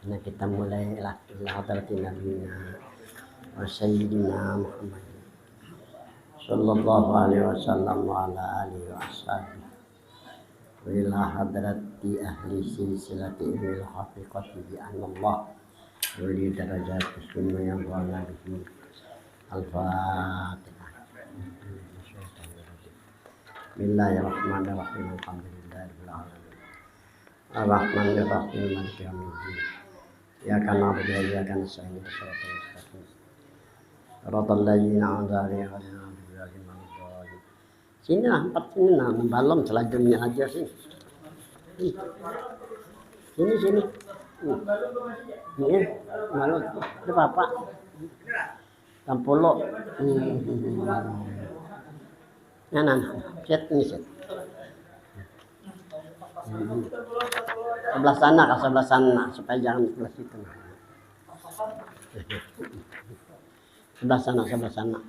Nah, kita mulai ila hadratin nabiyina wa sayyidina Muhammad sallallahu alaihi wasallam wa ala alihi wa ashabihi wa ila hadrati ahli silsilati ilmil haqiqati bi anallah wa li darajati summa yang wala bihi al-fatihah. Bismillahirrahmanirrahim. Alhamdulillahirabbil alamin. Ar-rahmanirrahim. Maliki yaumiddin. Iyyaka na'budu wa iyyaka nasta'in. Shiratal mustaqim. Shiratal ladzina an'amta 'alaihim ghairil maghdubi 'alaihim waladdallin. Sini lah, empat sini nah, membalom selanjutnya aja sih. Sini. Ini malu itu Bapak. Tampolo. Nah. Set ini set. Sebelah sana supaya jangan sebelah situ. Sebelah sana.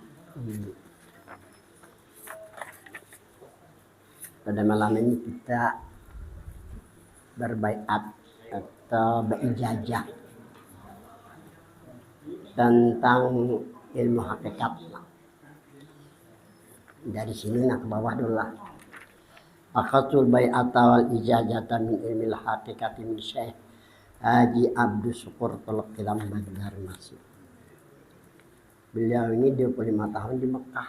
Pada malam ini kita berbaiat atau berijazah tentang ilmu hakikat. Dari sini nak ke bawah dulu lah. Akhatul bai'ata wal ijazata min ilmil haqiqati min Syekh Haji Abdus Syukur Tolkilam Bandar Masih. Beliau ini 25 tahun di Mekah.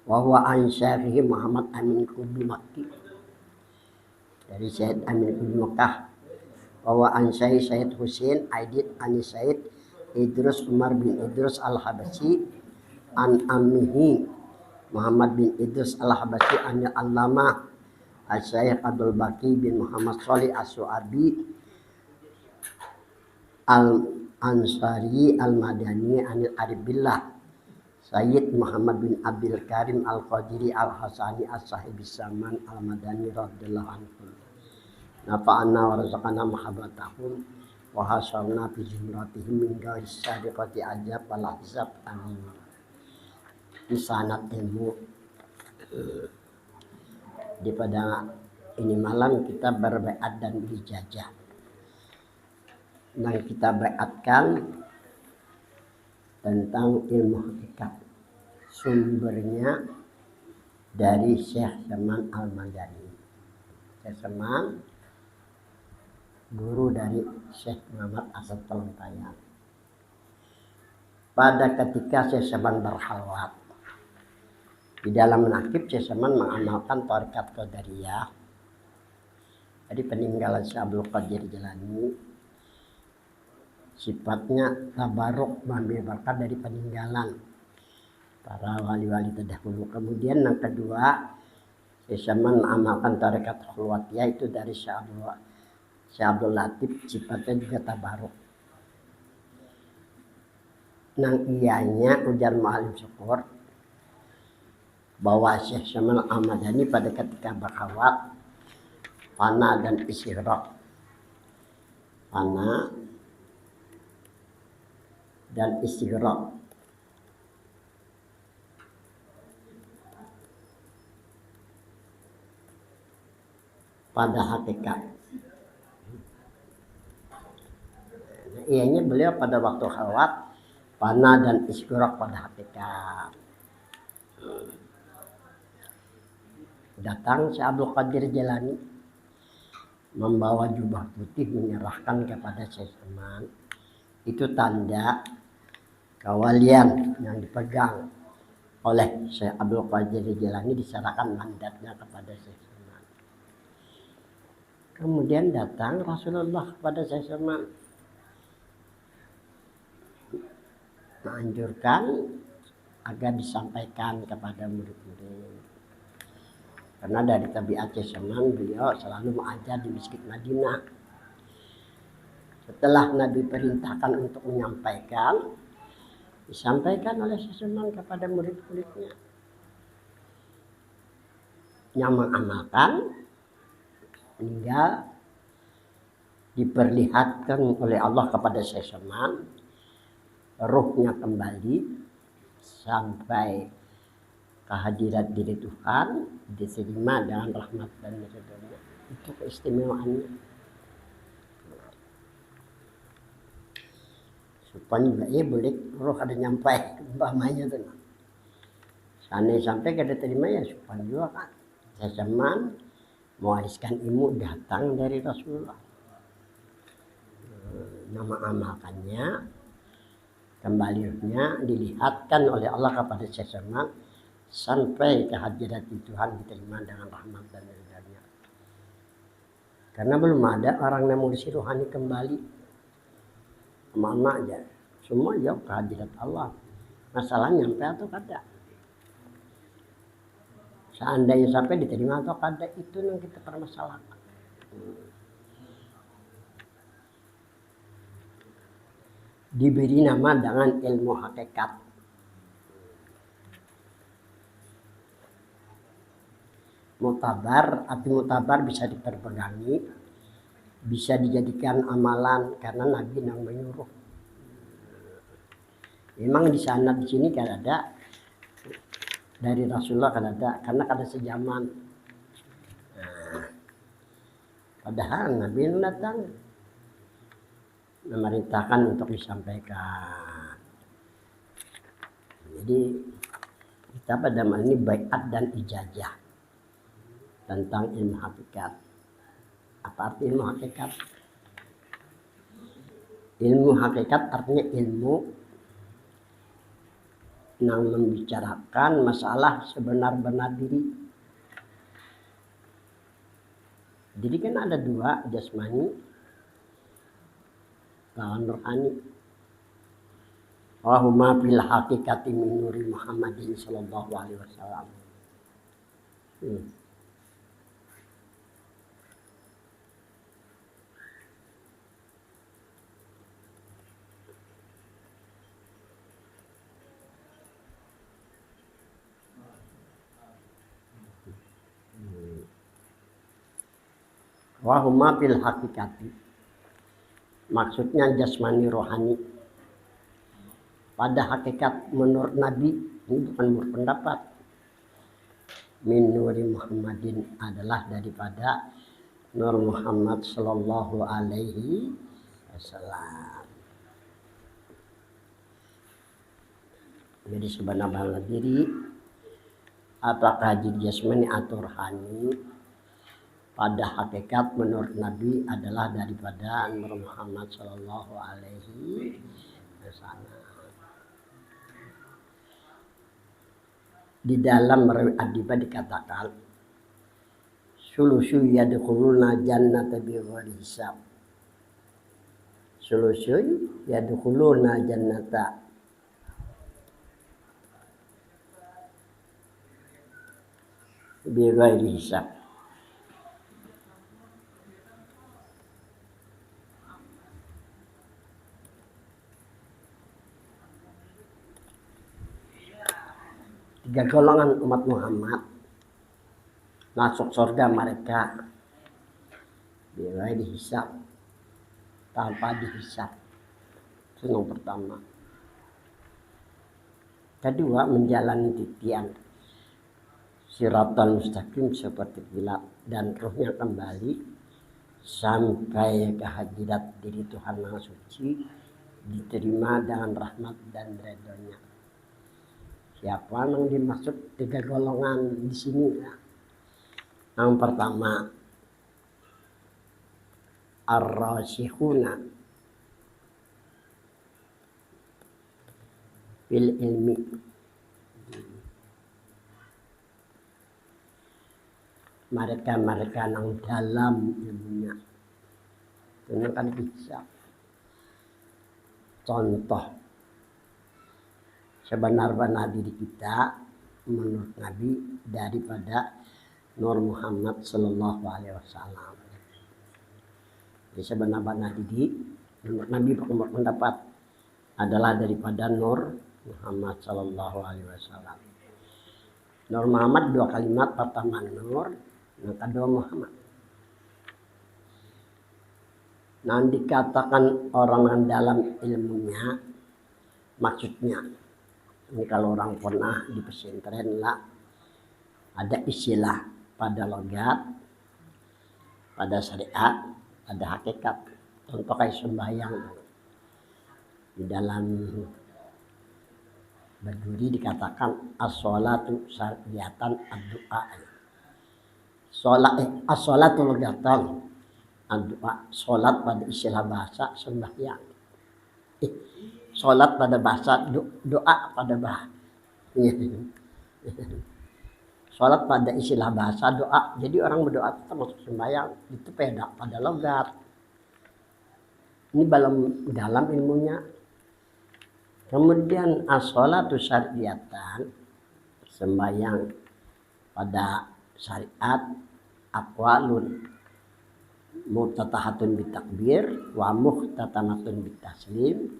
Wa huwa an Syekh Muhammad Amin Kudu Makki. Dari Syekh Amin Kudu Mekah. Wa huwa an Syekh Husain Aidit an Syekh Idrus Umar bin Idrus Al-Habasyi an ammihi Muhammad bin Idrus Al-Habasyi an Allama Syekh Abdul Baqi bin Muhammad Shalih As-Su'abi Al-Ansari Al-Madani anil Aribillah Sayyid Muhammad bin Abdul Karim Al-Qadiri Al-Hasani As-Sahibis Zaman Al-Madani radhiyallahu anhu. Nafa'anna wa razaqana mahabbatahum wa hasyarna fi jumratihim min ghairi sadiqati ajab wal hisab. Amin. Di sanad ilmu di pada ini malam kita berbaiat dan berijazah. Nah, kita baiatkan tentang ilmu hakikat. Sumbernya dari Syekh Saman Al-Madani. Syekh Saman guru dari Syekh Muhammad Asad Pelentayan. Pada ketika Syekh Saman berhalwat di dalam menakib, Syekh Saman mengamalkan tarekat Qadariyah. Jadi peninggalan Syekh Abdul Qadir Jilani sifatnya tabaruk, mengambil berkat dari peninggalan para wali-wali terdahulu. Kemudian yang kedua, Syekh Saman mengamalkan tarekat khulwatiyah itu dari Syekh Abdul Latif, sifatnya juga tabaruk. Nang ianya ujar Mu'alim Syukur bahwa Syekh Saman Al-Madani pada ketika berkhawat fana dan istighraq. Fana dan istighraq. Pada hakikat. Ianya beliau pada waktu khawat fana dan istighraq pada hakikat. Datang Syekh Abdul Qadir Jilani membawa jubah putih menyerahkan kepada Syekh Saman. Itu tanda kewalian yang dipegang oleh Syekh Abdul Qadir Jilani, diserahkan mandatnya kepada Syekh Saman. Kemudian datang Rasulullah kepada Syekh Saman menganjurkan agar disampaikan kepada murid-murid. Karena dari tabiat Syekh Saman, beliau selalu mengajar di Masjid Madinah. Setelah Nabi perintahkan untuk menyampaikan, disampaikan oleh Syekh Saman kepada murid-muridnya. Yang mengamalkan, hingga diperlihatkan oleh Allah kepada Syekh Saman, ruhnya kembali sampai kehadirat diri Tuhan, diterima dengan rahmat dan ridhonya. Itu keistimewaannya. Supaya juga boleh roh ada nyampai umpamanya tuh. Seandainya sampai kada terima ya supaya juga kan. Seseman mewariskan ilmu datang dari Rasulullah. Nama amalkannya kembalinya dilihatkan oleh Allah kepada seseman sampai ke hadirat Tuhan diterima dengan rahmat dan ridha-Nya. Karena belum ada orang yang mau rohani kembali mana aja, semua jauh ke hadirat Allah. Masalah nyampe atau kada. Seandainya sampai diterima atau kada, itu yang kita permasalahkan. Diberi nama dengan ilmu hakikat. Mutabar, arti mutabar bisa diperpegangi, bisa dijadikan amalan karena Nabi yang menyuruh. Memang di sana di sini kan ada dari Rasulullah kan ada, karena kada sejaman. Nah, padahal Nabi datang memerintahkan untuk disampaikan. Jadi kita pada malam ini baiat dan ijazah tentang ilmu hakikat. Apa arti ilmu hakikat? Ilmu hakikat artinya ilmu yang membicarakan masalah sebenar-benar diri. Jadi kan ada dua, jasmani lawan rohani. Wa huma fil haqiqati min nuri Muhammadin sallallahu alaihi wasallam. Wa huma fil haqiqati, maksudnya jasmani rohani. Pada hakikat menurut Nabi, ini bukan menurut pendapat. Min nuri Muhammadin adalah daripada Nur Muhammad sallallahu alaihi wasallam. Jadi sebenarnya diri apakah jadi jasmani atau rohani, pada hakikat menurut Nabi adalah daripada Nur Muhammad sallallahu alaihi wasallam. Di dalam Merawi Adiba dikatakan sulusu yadkhuluna jannata bighairi hisab. Sulusu yadkhuluna jannata bighairi hisab. Tiga golongan umat Muhammad masuk surga mereka bila dihisab tanpa dihisab. Itu yang pertama. Kedua, menjalani titian siratal mustaqim seperti kilat dan ruhnya kembali sampai ke hadirat diri Tuhan yang suci, diterima dengan rahmat dan ridhonya. Siapa yang dimaksud tiga golongan di sini? Yang pertama, ar-rasikhuna fil ilmi. Mereka yang dalam ilmunya. Itu kan bisa. Contoh, sebenar-benar diri kita menurut Nabi daripada Nur Muhammad sallallahu alaihi wasallam. Jadi sebenar-benar diri menurut Nabi pendapat adalah daripada Nur Muhammad sallallahu alaihi wasallam. Nur Muhammad dua kalimat, pertama Nur, yang kedua Muhammad. Nah, dikatakan orang yang dalam ilmunya, maksudnya ini kalau orang pernah di pesantren lah, ada istilah pada logat, pada syariat, ada hakikat. Contoh kayak sembahyang. Di dalam Berduri dikatakan as-sholatu syar'iyatan ad-du'a. As-sholatu lugatan ad-du'a. Sholat pada istilah bahasa sembahyang. Sholat pada bahasa doa pada bahasa. Sholat pada istilah bahasa doa. Jadi orang berdoa itu termasuk sembahyang. Itu pada logat. Ini dalam ilmunya. Kemudian as-sholatu syar'iyatan, sembahyang pada syariat, aqwalun muftatahatun bitakbir wa muhtatamatun bitaslim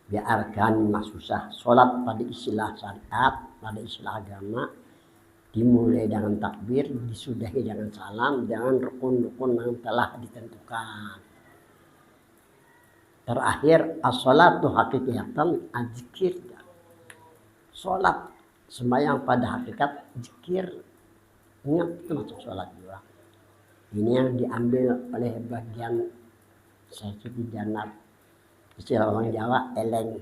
bi arkan masusah. Sholat pada istilah syariat, pada istilah agama, dimulai dengan takbir, disudahi dengan salam, dengan rukun-rukun yang telah ditentukan. Terakhir as-sholatu hakikatan az-zikir. Sholat sembahyang pada hakikat zikir. Ingat itu masuk sholat juga. Ini yang diambil oleh bagian Sayyidi Janab. Istilah orang Jawa eleng.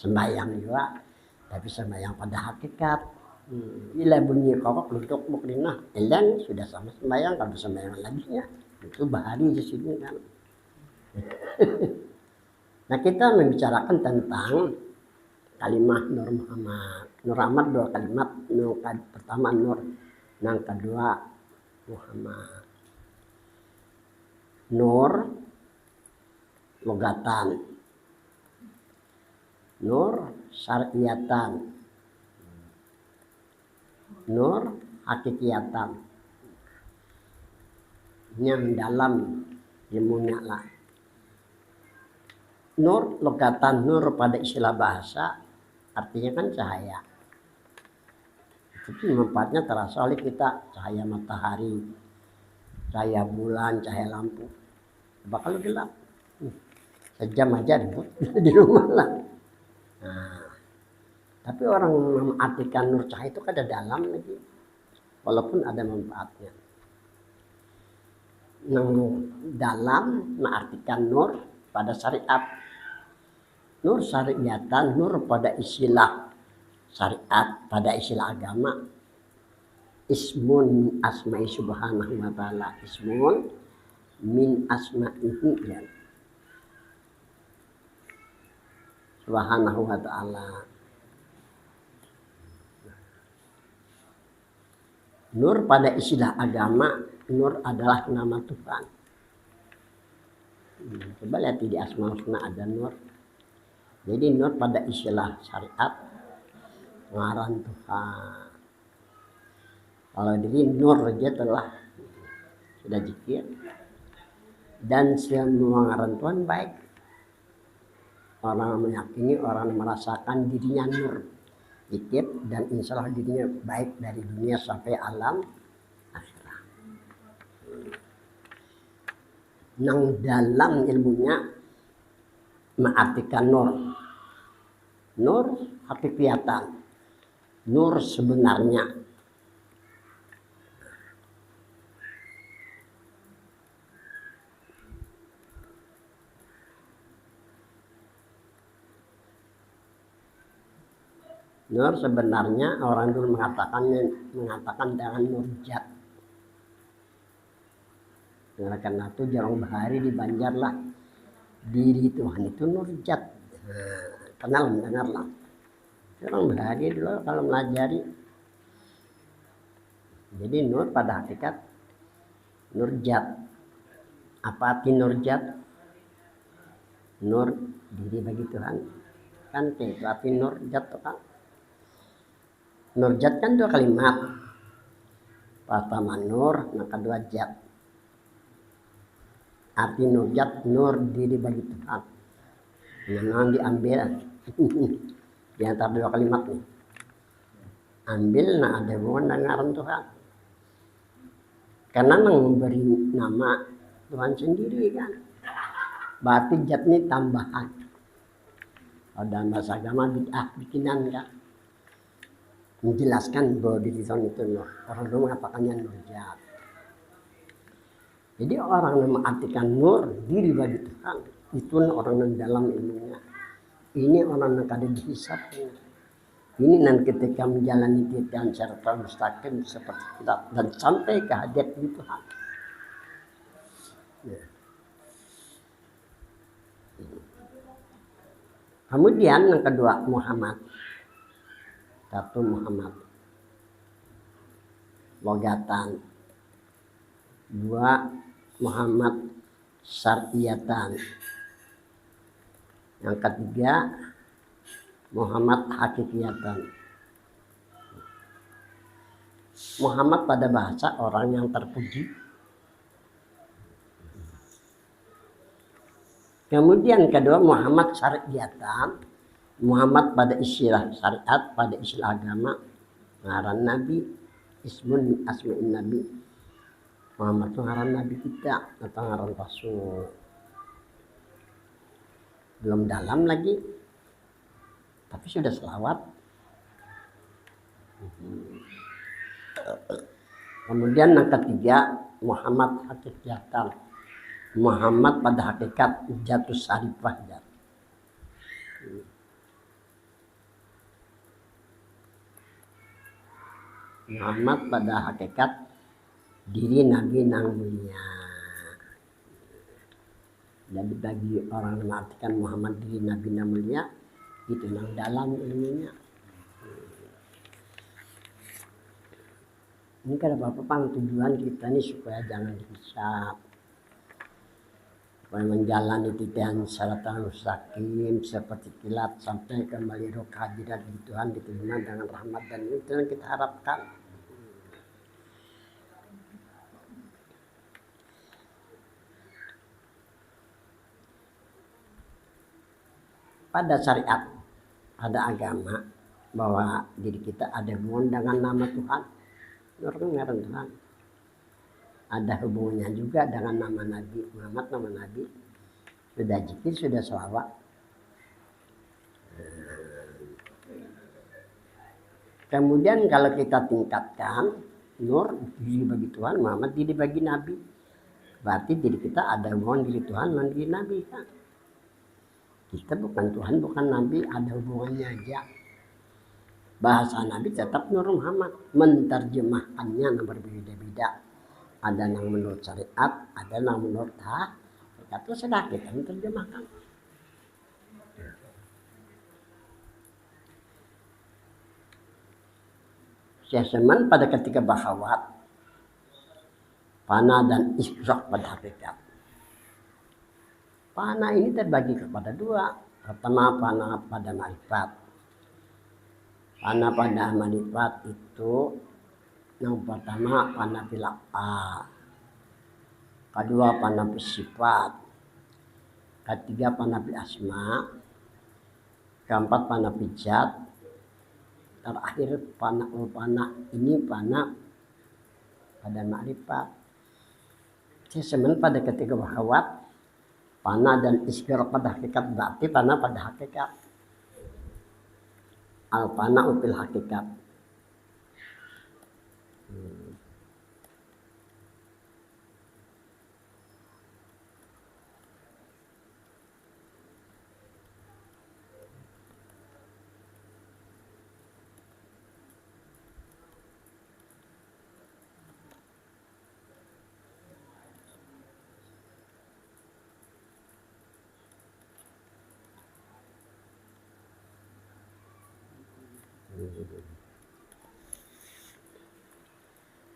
Sembahyang juga, tapi sembahyang pada hakikat. Bila bunyi kokok luntuk muklinah eleng sudah sama sembahyang. Kalau sembahyang lagi ya itu bahari di sini kan. Nah, kita membicarakan tentang kalimat Nur Muhammad. Nur Muhammad dua kalimat. Pertama Nur, yang kedua Muhammad. Nur logatan, Nur syar'iyatan, Nur hakikiyatan. Yang dalam ilmunya lah. Nur logatan, nur pada istilah bahasa artinya kan cahaya. Itu manfaatnya terasa oleh kita, cahaya matahari, cahaya bulan, cahaya lampu. Bakal gelap, sejam aja di rumah lah. Nah, tapi orang mengartikan nur cahaya itu kan ada dalam lagi, walaupun ada manfaatnya. Yang dalam mengartikan nur pada syariat. Nur syariatan, nur pada istilah syariat, pada istilah agama. Ismun asma'i subhanahu wa ta'ala. Ismun min asma'ihi ya. Subhanahu wa ta'ala. Nur pada istilah agama, nur adalah nama Tuhan. Coba lihat di Asmaul Husna ada nur. Jadi nur pada istilah syariat ngaran Tuhan. Kalau diri nur aja telah sudah zikir dan semua ngaran Tuhan baik. Orang meyakini, orang merasakan dirinya nur, zikir dan insya Allah dirinya baik dari dunia sampai alam akhirat. Yang dalam ilmunya mengartikan nur. Nur hakikiyatan, nur sebenarnya. Nur sebenarnya orang dulu mengatakan dengan nurjat. Karena itu jarang bahari di Banjar lah. Diri Tuhan itu nurjat. Kenal mendengarlah. Orang bahari dulu kalau melajari. Jadi nur pada hakikat nurjat. Apa arti nurjat? Nur diri bagi Tuhan. Kan itu arti nurjat tuh kan. Nurjat kan dua kalimat. Pertama nur, yang kedua jat. Arti nurjat, nur diri bagi Tuhan. Yang diambil di antara dua kalimat nih. Ambil nah ada hubungan dengan Tuhan. Karena memberi nama Tuhan sendiri kan. Berarti jat ini tambahan. Kalau dalam bahasa agama bid'ah bikinan kan. Menjelaskan bahwa diri Tuhan itu nur. Orang dulu mengatakannya nurjat. Jadi orang yang mengartikan nur diri bagi Tuhan itu orang yang dalam ilmunya. Ini orang yang kada dihisapnya. Ini nanti ketika menjalani titian secara mustaqim seperti kita dan sampai ke hadirat di Tuhan. Ya. Kemudian yang kedua Muhammad. Satu Muhammad. Logatan. Dua Muhammad syar'iyatan. Yang ketiga Muhammad hakikiyatan. Muhammad pada bahasa orang yang terpuji. Kemudian kedua Muhammad syar'iyatan. Muhammad pada istilah syariat, pada istilah agama, ngaran Nabi, ismun asma'in Nabi. Muhammad itu ngaran Nabi kita atau ngaran Rasul. Belum dalam lagi, tapi sudah selawat. Kemudian yang ketiga Muhammad hakikatan. Muhammad pada hakikat jatuh sarifah. Muhammad pada hakikat diri Nabi nang mulia. Jadi bagi orang yang mengartikan Muhammad diri Nabi nang mulia, itu nang dalam ilmunya. Ini kan apa-apa tujuan kita ini supaya jangan dihisap, supaya menjalani titian syaratan mustaqim seperti kilat sampai kembali roh kehadiran di Tuhan diterima dengan rahmat, dan itu yang kita harapkan. Pada syariat, ada agama bahwa diri kita ada hubungan dengan nama Tuhan, ngaran Tuhan. Ada hubungannya juga dengan nama Nabi Muhammad, nama Nabi. Sudah zikir, sudah sholawat. Kemudian kalau kita tingkatkan nur diri bagi Tuhan, Muhammad diri bagi Nabi, berarti diri kita ada hubungan diri Tuhan dan diri Nabi kan. Kita bukan Tuhan, bukan Nabi, ada hubungannya aja. Bahasa Nabi tetap Nur Muhammad, menterjemahkannya yang berbeda-beda. Ada yang menurut syariat, ada yang menurut hakikat. Itu sudah kita menerjemahkan. Syahsaman pada ketika bahawat, fana dan isyraq pada hakikat. Fana ini terbagi kepada dua. Pertama fana pada ma'rifat. Fana pada ma'rifat itu yang pertama fana fil af'al. Kedua fana fil sifat. Ketiga fana fil asma. Keempat fana fil zat. Terakhir fana ini fana pada ma'rifat. Semen pada ketika bahawat, fana dan isyraq pada hakikat, berarti fana pada hakikat. Al-fana fil hakikat.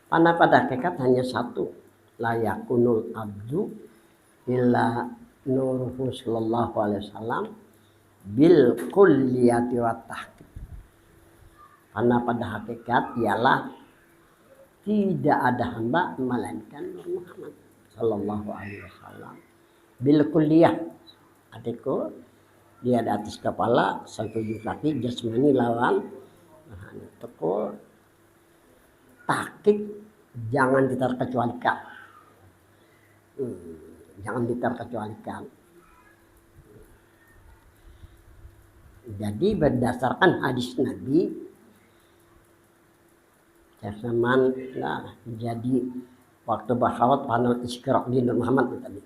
Fana pada hakikat hanya satu, la yakunul abdu illa nuruhu sallallahu alaihi wasallam bil kulliyati wa tahqiq. Fana pada hakikat ialah tidak ada hamba melainkan Nur Muhammad sallallahu alaihi wasallam bil kulliyah. Artikel dia di atas kepala, sampai tujuh kaki, jasmani lawan tekul, tahqiq jangan diterkecualikan. Jangan diterkecualikan. Jadi berdasarkan hadis Nabi, zaman jadi waktu berkhawat panel isyraq di Nur Muhammad tadi.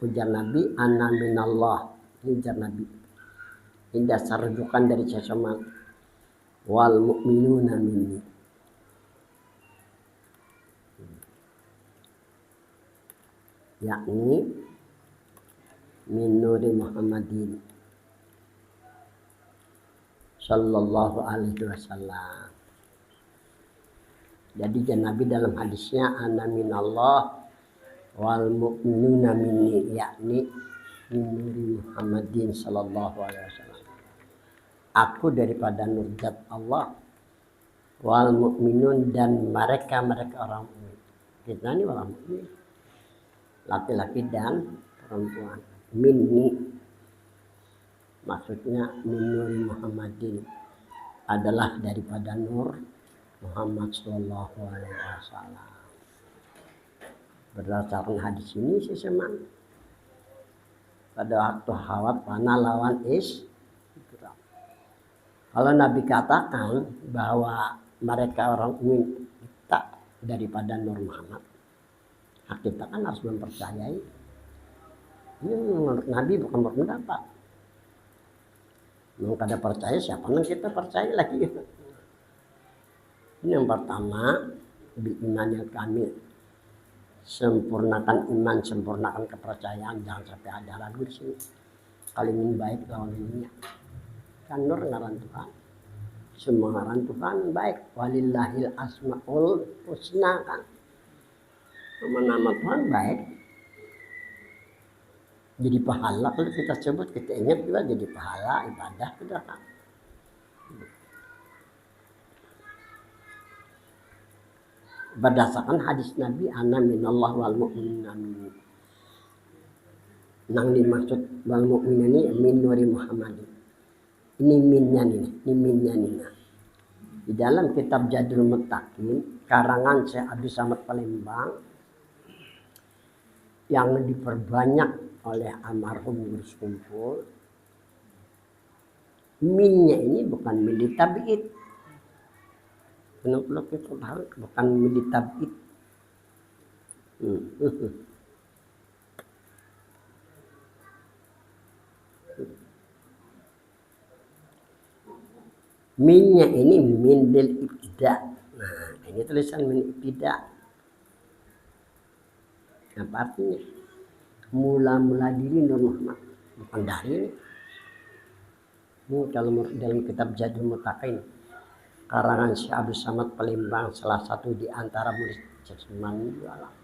Ujar Nabi, ana minallah. Ini ujar Nabi. Ini dasar rujukan dari seseman. Wal mu'minuna minni. Yakni min nuri Muhammadin sallallahu alaihi wasallam. Jadi Nabi dalam hadisnya ana minallah wal mu'minuna minni, yakni min nuri Muhammadin sallallahu alaihi wasallam. Aku daripada nur zat Allah, wal mu'minun, dan mereka orang mukmin. Kita ini orang mukmin, laki-laki dan perempuan. Minni maksudnya min nuri Muhammadin, adalah daripada nur Muhammad sallallahu alaihi wasallam. Berdasarkan hadis ini seseman pada waktu khawat panah lawan isyraq. Kalau Nabi katakan bahwa mereka orang mukmin tak daripada nur Muhammad, kita kan harus mempercayai. Ini menurut Nabi, bukan berpendapat. Kalau kada percaya, siapa yang kita percaya lagi? Ini yang pertama, iman yang kamil. Sempurnakan iman, sempurnakan kepercayaan, jangan sampai ada ragu di sini. Kalau ingin baik lawan dunia. Kan nur ngaran Tuhan. Semua ngaran Tuhan baik. Walillahil asmaul husna, kan. Nama-nama Tuhan baik. Jadi pahala kalau kita sebut, kita ingat juga jadi pahala ibadah kita, kan. Berdasarkan hadis Nabi, ana minallah wal mu'minuna minni. Nang dimaksud wal mu'minuna ini min nuri Muhammadin. Ini minnya nih. Di dalam kitab Jadul Muttaqin karangan Syekh Abdul Samad Palembang yang diperbanyak oleh almarhum Gus Kumpul, minnya ini bukan min tabi'id. Kenapa kita tahu bukan min tabi'id? Minnya ini min bil ibtida. Nah, ini tulisan min ibtida. Apa artinya? Mula-mula diri Nur Muhammad, bukan dari ini. Ini kalau dalam kitab Jadul Muttaqin karangan Syekh Abdul Samad Palembang, salah satu di antara murid Cesman Jualan.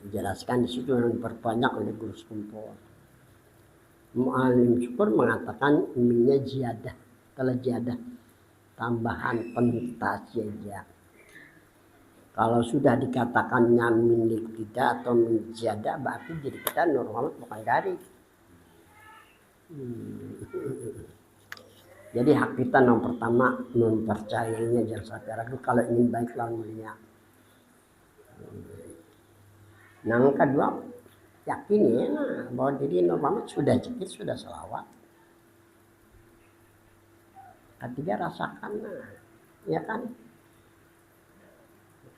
Dijelaskan di situ yang diperbanyak oleh Guru Kumpul. Mu'alim Syukur mengatakan minnya ziyadah. Kalau ziyadah tambahan pentas saja. Kalau sudah dikatakannya milik kita atau min ziyadah, berarti jadi kita Nur Muhammad bukan dari. Jadi hak kita yang pertama mempercayainya, jangan sampai ragu kalau ingin baik lawan dunia. Yang kedua, yakini bahwa diri Nur Muhammad sudah zikir, sudah salawat. Ketiga, rasakan, ya kan.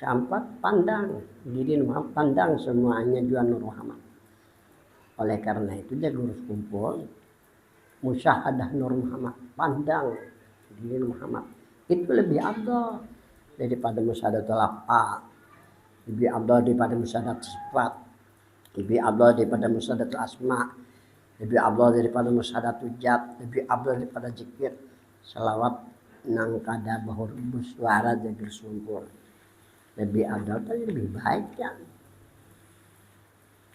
Keempat, pandang diri Nur Muhammad, pandang semuanya juga Nur Muhammad. Oleh karena itu dia Guru Kumpul musyahadah Nur Muhammad, pandang diri Nur Muhammad. Itu lebih afdal daripada musyahadatul af'al, lebih afdal daripada musyahadat sifat, lebih afdal daripada musyahadatul asma, lebih afdal daripada musyahadatul jat, lebih afdal daripada zikir salawat nang kada bahur bersuara jadi sumpul. Lebih afdal dan lebih baik, ya.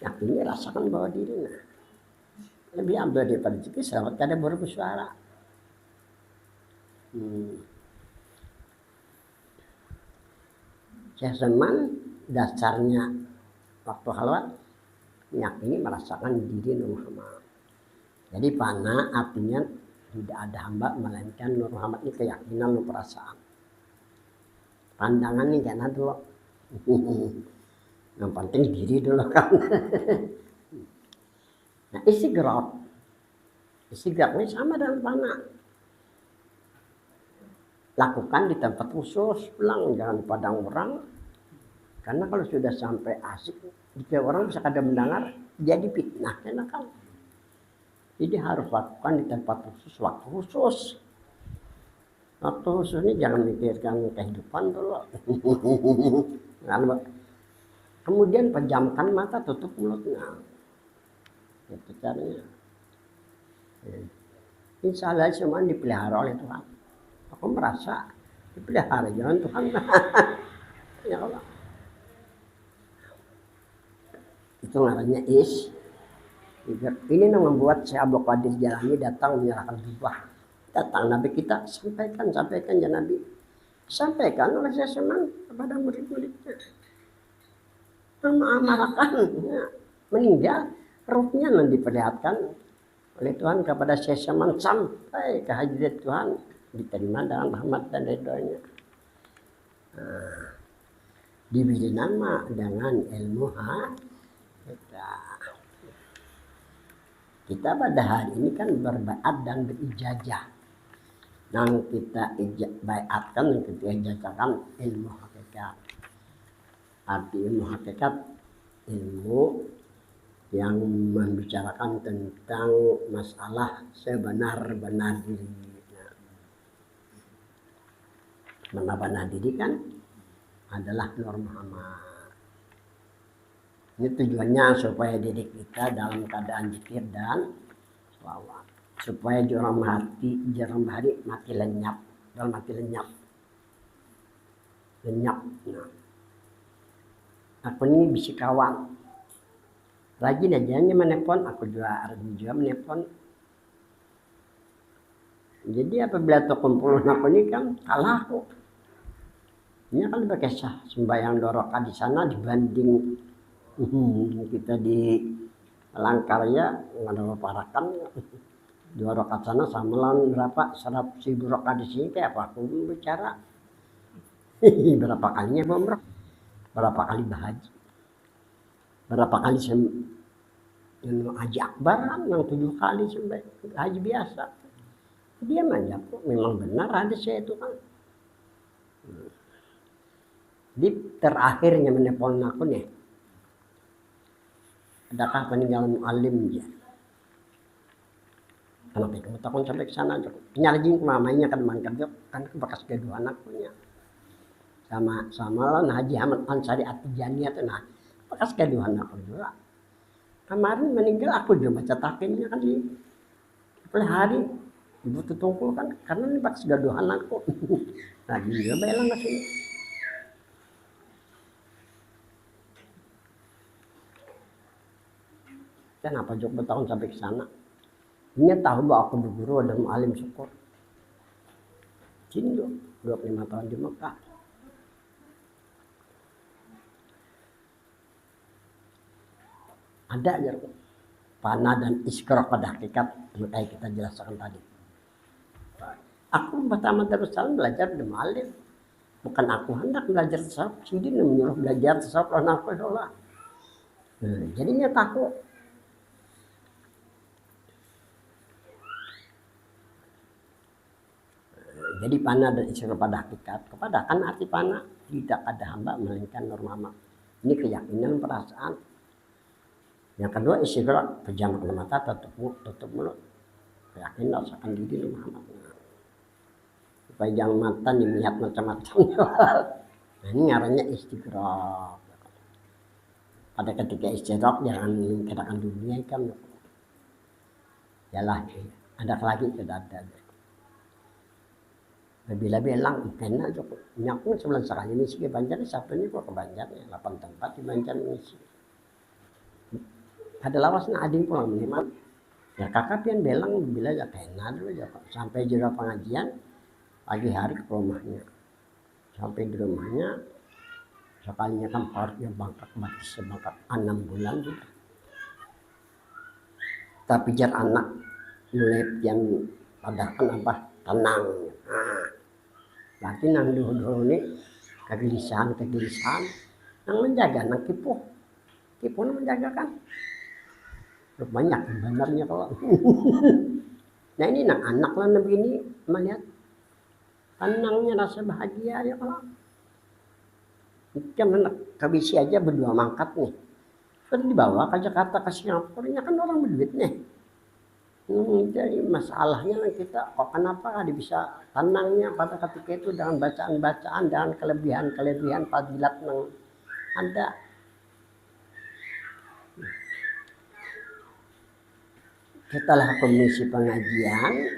Yakin rasakan bahwa dirinya lebih afdal daripada zikir salawat kada bahur bersuara. Syekh Zaman dasarnya waktu halwat yakini merasakan diri Nur Muhammad. Jadi pana artinya tidak ada hamba melainkan Nur Muhammad ini keyakinan dan perasaan. Pandangan ini jangan dulu. Yang penting diri dulu, kan. Nah, istigraq ini sama dengan pana. lakukan di tempat khusus, pulang jangan di padang orang. Karena kalau sudah sampai asik, jika orang bisa kada mendengar, jadi fitnah kan. Jadi harus lakukan di tempat khusus, waktu khusus. Waktu khusus ini jangan mikirkan kehidupan dulu. Kemudian pejamkan mata, tutup mulutnya. Itu caranya. Insya Allah semua dipelihara oleh Tuhan. Aku merasa dipelihara jangan Tuhan. Ya Allah. Itu namanya ini yang membuat Syekh Abdul Qadir Jailani datang menyerahkan khutbah. Datang Nabi kita sampaikan ya Nabi. Sampaikan oleh Syekh Saman kepada murid-muridnya. Mengamalkan meninggal ruhnya yang diperlihatkan oleh Tuhan kepada Syekh Saman sampai ke hadirat Tuhan diterima dalam rahmat dan ridhonya. Diberi nama dengan ilmu kita pada hari ini kan berbaiat dan berijazah. Yang kita baiatkan, yang kita ijazahkan ilmu hakikat. Arti ilmu hakikat, ilmu yang membicarakan tentang masalah sebenar-benar diri. Benar-benar diri kan adalah Nur Muhammad. Ini tujuannya supaya diri kita dalam keadaan zikir dan sholawat. Supaya joram hati mati lenyap. Dalam mati lenyap. Lenyap. Nah. Aku ini bisa kawan. Rajin aja menelpon, aku juga rajin juga menelpon. Jadi apabila terkumpul aku ini kan kalah aku. Ini kan pakai sembahyang doroka di sana dibanding kita di Langkarya nggak parakan 2 rakaat sana sama lawan berapa 100.000 rakaat di sini kayak apa aku bicara. Berapa kalinya umrah, berapa kali berhaji, berapa kali haji akbar yang 7 kali sampai haji biasa. Dia aja kok memang benar hadisnya itu kan. Di terakhirnya menelpon aku nih. Adakah peninggalan alim dia? Kenapa kamu takut sampai ke sana aja? Nyarjin mamanya kan mangkat kan bekas kedua anaknya. Sama lah Haji Ahmad Ansari At-Tijani itu nah bekas kedua anak juga. Kemarin meninggal aku juga baca takinnya kan di hari ibu tutungkul kan karena ini bekas kedua anakku. Nah dia belang ke sini. Kenapa jok bertahun sampai ke sana? Dia tahu bahwa aku berguru dan alim syukur. Sini 25 tahun di Mekah. Ada aja panah dan iskrok pada hakikat yang kita jelaskan tadi. Aku pertama terus belajar di alim. Bukan aku hendak belajar tasawuf, Sidi menyuruh belajar tasawuf karena aku sholat. Jadinya takut. Jadi panah dan isyarat pada hakikat. Kepada kan arti panah tidak ada hamba melainkan Nur Muhammad. Ini keyakinan perasaan. Yang kedua isyarat pejamkan mata tutup mulut. Keyakinan rasakan diri Nur Muhammad. Supaya jangan mata dilihat macam-macam. Nah, ini ngarannya istiqraq. Pada ketika istiqraq jangan kedakan dunia kan. Yalah, ada lagi tidak ada. Lebih-lebih lang kena jok nyakun sebulan sekali misi ke Banjar Sabtu ini kok ke Banjar ya 8 tempat di Banjar misi. Ada lawasnya ading pulang minimal. Ya kakak pian belang bila ya kena dulu ya sampai jera pengajian pagi hari ke rumahnya. Sampai di rumahnya sekalinya kan parknya bangkak mati sebangkak 6 bulan juga. Tapi jar anak mulai yang padahal apa tenang. Berarti nang dulu ini kegelisahan yang menjaga nang kipuh menjaga kan banyak sebenarnya kalau nah ini nang anak lah nabi ini melihat tenangnya rasa bahagia ya kalau kan anak kabisi aja berdua mangkat nih. Sudah dibawa ke Jakarta ke Singapura, ini kan orang berduit nih. Jadi masalahnya kita kok kenapa bisa tenangnya pada ketika itu dengan bacaan-bacaan dan kelebihan-kelebihan fadilat yang ada. Setelah komisi pengajian,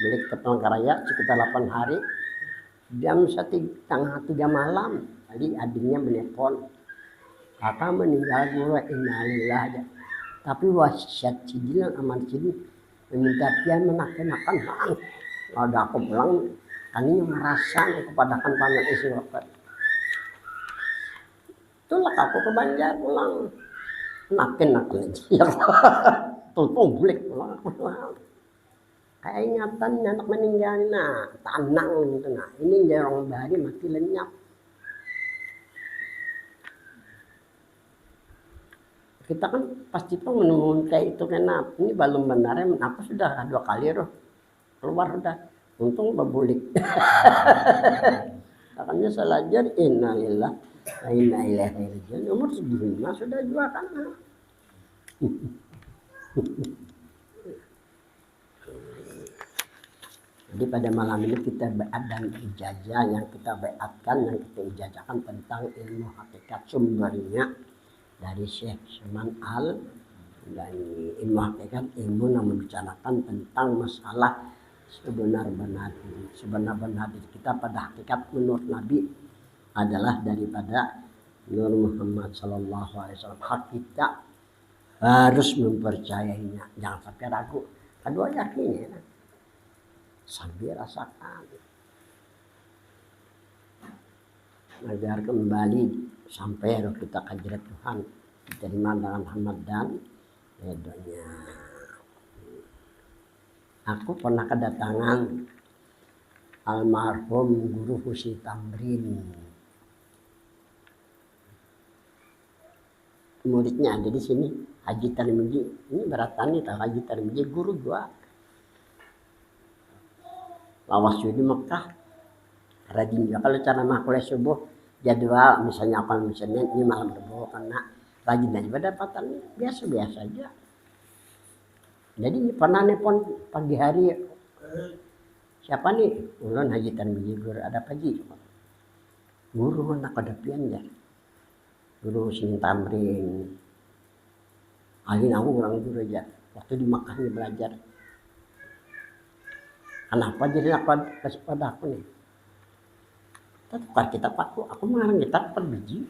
beli ke Palangkaraya sekitar 8 hari, jam 1:30 malam, tadi adiknya menelpon, kakak meninggal guru innalillah aja. Tapi wasiat Sidin aman Sidin meminta pian menaken-naken hang. Ada aku pulang, kami merasa kepada kan paman isi rokat. Itulah aku ke Banjar pulang, naken-naken aja. Tumpung bulik pulang aku pulang. Kayak ingatan anak meninggal, nah tanang gitu nah. Ini jarang bahari mati lenyap. Kita kan pasti pun menemukan kayak itu kenapa ini belum benarnya apa sudah 2 kali roh keluar udah untung berbulik. Makanya salajar innalillah wa inna ilaihi raji'un umur 75 sudah juga kan. Jadi pada malam ini kita beat dan ijazah yang kita beatkan, yang kita ijazahkan tentang ilmu hakikat sumbernya dari Syekh Suman Al, dan ilmu hakikat ilmu yang membicarakan tentang masalah sebenar-benar kita pada hakikat menurut Nabi adalah daripada Nur Muhammad Sallallahu Alaihi Wasallam. Hak kita harus mempercayainya, jangan sampai ragu. Kedua yakin ya, sambil rasakan agar kembali sampai roh kita kajirat Tuhan diterima dalam Hamadan redonya. Aku pernah kedatangan almarhum Guru Husi Tamrin, muridnya ada di sini Haji Tarmiji. Ini beratan nih tahu Haji Tarmiji guru gua lawas di Mekah rajin juga kalau cara makulai subuh jadwal misalnya apa misalnya ini malam subuh karena rajin aja pendapatan biasa-biasa aja. Jadi pernah nelpon pagi hari, siapa nih? Ulun Haji Tarmiji guru ada pagi guru nak ada pian ya guru Husin Tamrin alin aku kurang guru aja waktu di Mekah nih belajar. Kenapa jadi apa pada aku nih? Tukar kitab aku mengarang kitab per biji.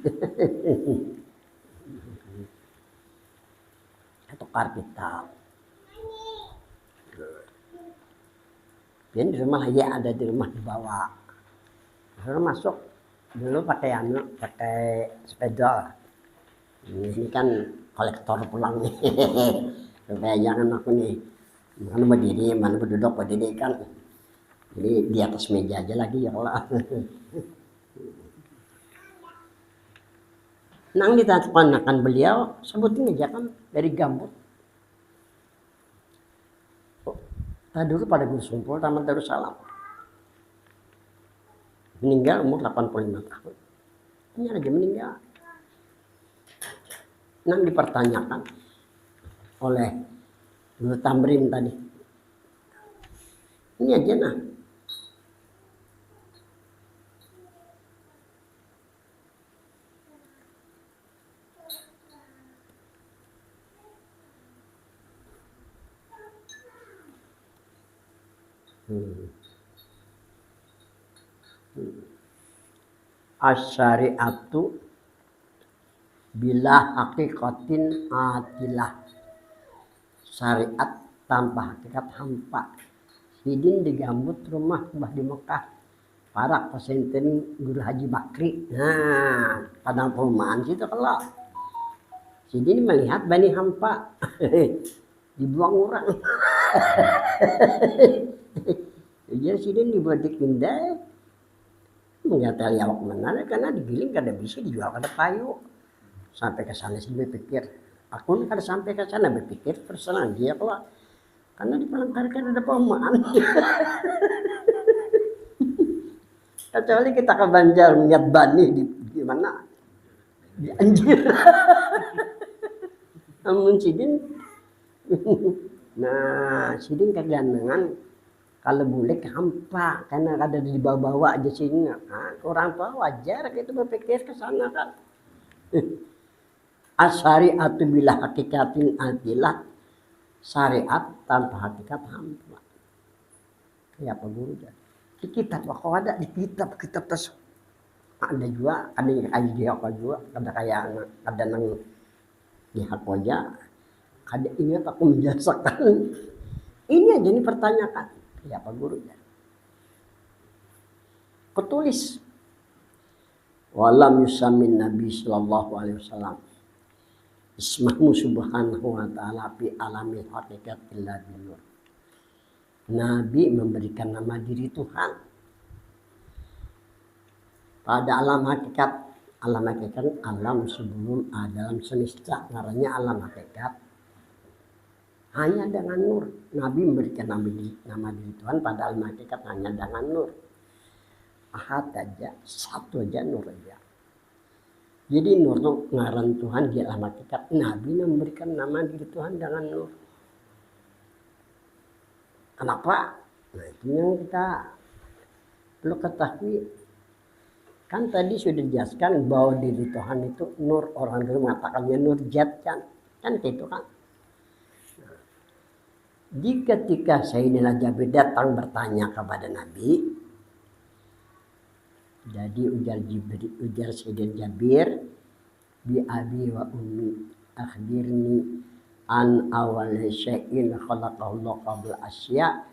Tukar kitab. Dan di rumah ya ada di rumah dibawa. Suruh masuk dulu pakai sepeda. Ini kan kolektor pulang nih. Supaya jangan aku nih. Mana berdiri, mana berduduk, berdiri kan. Jadi di atas meja aja lagi ya Allah. Nang ditanya beliau, sebutin aja kan dari Gambut. Tadi dulu pada Gunung Sumpul, Taman Darussalam. Meninggal umur 85 tahun. Ini aja meninggal. Nang dipertanyakan oleh Guru Tamrin tadi. Ini aja nah. Asyariatu bila hakikatin atilah. Syariat tanpa hakikat hampa. Sidin di Gambut rumah Mbah di Mekah. Para pesantren Guru Haji Bakri. Nah, padang perumahan situ kalau. Sidin melihat bani hampa. Dibuang orang. Jadi Sidin dibuat dikindai. Enggak tahu awak mana karena digiling kada bisa dijual kada payu. Sampai ke sana sih berpikir, aku nih kada sampai ke sana berpikir terserah dia kalau karena di Palangkaraya ada perumahan. Kecuali kita ke Banjar melihat bani di mana? Di Anjir. Namun sidin, nah sidin kegandengan kalau boleh hampa karena ada di bawah-bawah aja sini. Nah, orang tua wajar gitu berpikir ke sana kan. Asyariatu bila hakikatin adilah, syariat tanpa hakikat hampa. Ya apa guru ya? Di kitab kok ada di kitab tersebut. Ada juga, ada yang kayak dia juga, ada kayak ada nang lihat wajah, ada ini aku menjelaskan. Ini aja nih pertanyakan, ya apa gurunya? Ketulis, walam yusamin Nabi Sallallahu Alaihi Wasallam, Ismahu Subhanahu Wa Taala fi alamil hakikat illa binur. Nabi memberikan nama diri Tuhan pada alam hakikat alam sebelum dalam semesta, namanya alam hakikat hanya dengan nur. Nabi memberikan nama diri Tuhan pada alam hakikat hanya dengan nur. Ahad aja, satu aja nur aja. Jadi nur itu ngaran Tuhan di alam hakikat. Nabi memberikan nama diri Tuhan dengan nur. Kenapa? Nah itu yang kita perlu ketahui. Kan tadi sudah dijelaskan bahwa diri Tuhan itu nur, orang dulu mengatakannya nur jat kan gitu kan. Nah, ketika Sayyidina Jabir datang bertanya kepada Nabi, jadi ujar Sayyidina Jabir, bi abi wa ummi akhbirni an awal syai'in khalaqahu qabla asya.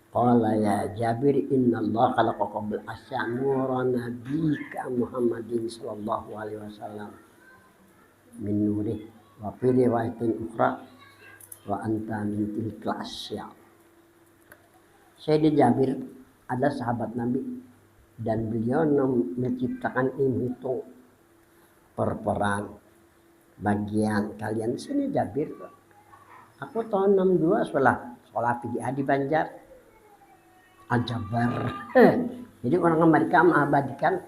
Qala ya Jabir innallaha khalaqa qabla asya nuran nabiyika Muhammadin sallallahu alaihi wasallam min nurih wa fi riwayatin ukhra wa anta min tilka asya. Sayyidina Jabir ada sahabat Nabi dan beliau menciptakan ilmu itu perperan bagian kalian sini Jabir. Aku tahun 62 sekolah PGA di Banjar. Aljabar. Jadi orang Amerika mengabadikan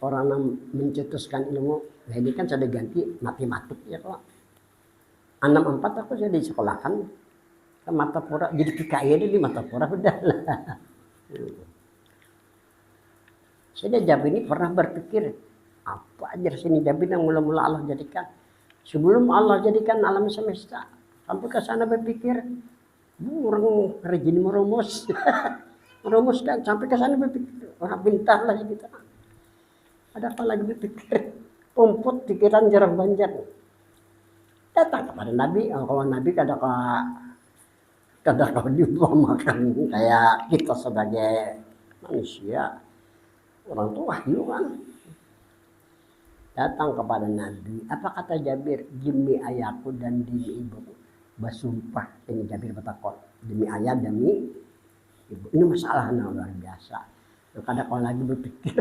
orang yang mencetuskan ilmu. Nah, ini kan sudah ganti matematik ya kok. 64 aku sudah disekolahkan ke Martapura. Jadi PKI di Martapura udah lah. Saya Jabir ini pernah berpikir apa aja sini Jabir yang mula-mula Allah jadikan. Sebelum Allah jadikan alam semesta, sampai ke sana berpikir orang rajin merumus. Merumuskan sampai ke sana berpikir orang pintar lah kita. Ada apa lagi berpikir? Tumput pikiran jarang Banjar. Datang kepada Nabi, kalau Nabi kadang diumpamakan kayak kita sebagai manusia, orang tua wahyu kan. Datang kepada Nabi, apa kata Jabir? Demi ayahku dan demi ibuku. Bersumpah, ini Jabir bertakon, demi ayah demi ibu. Ini masalah luar biasa. Kadang kalau lagi berpikir,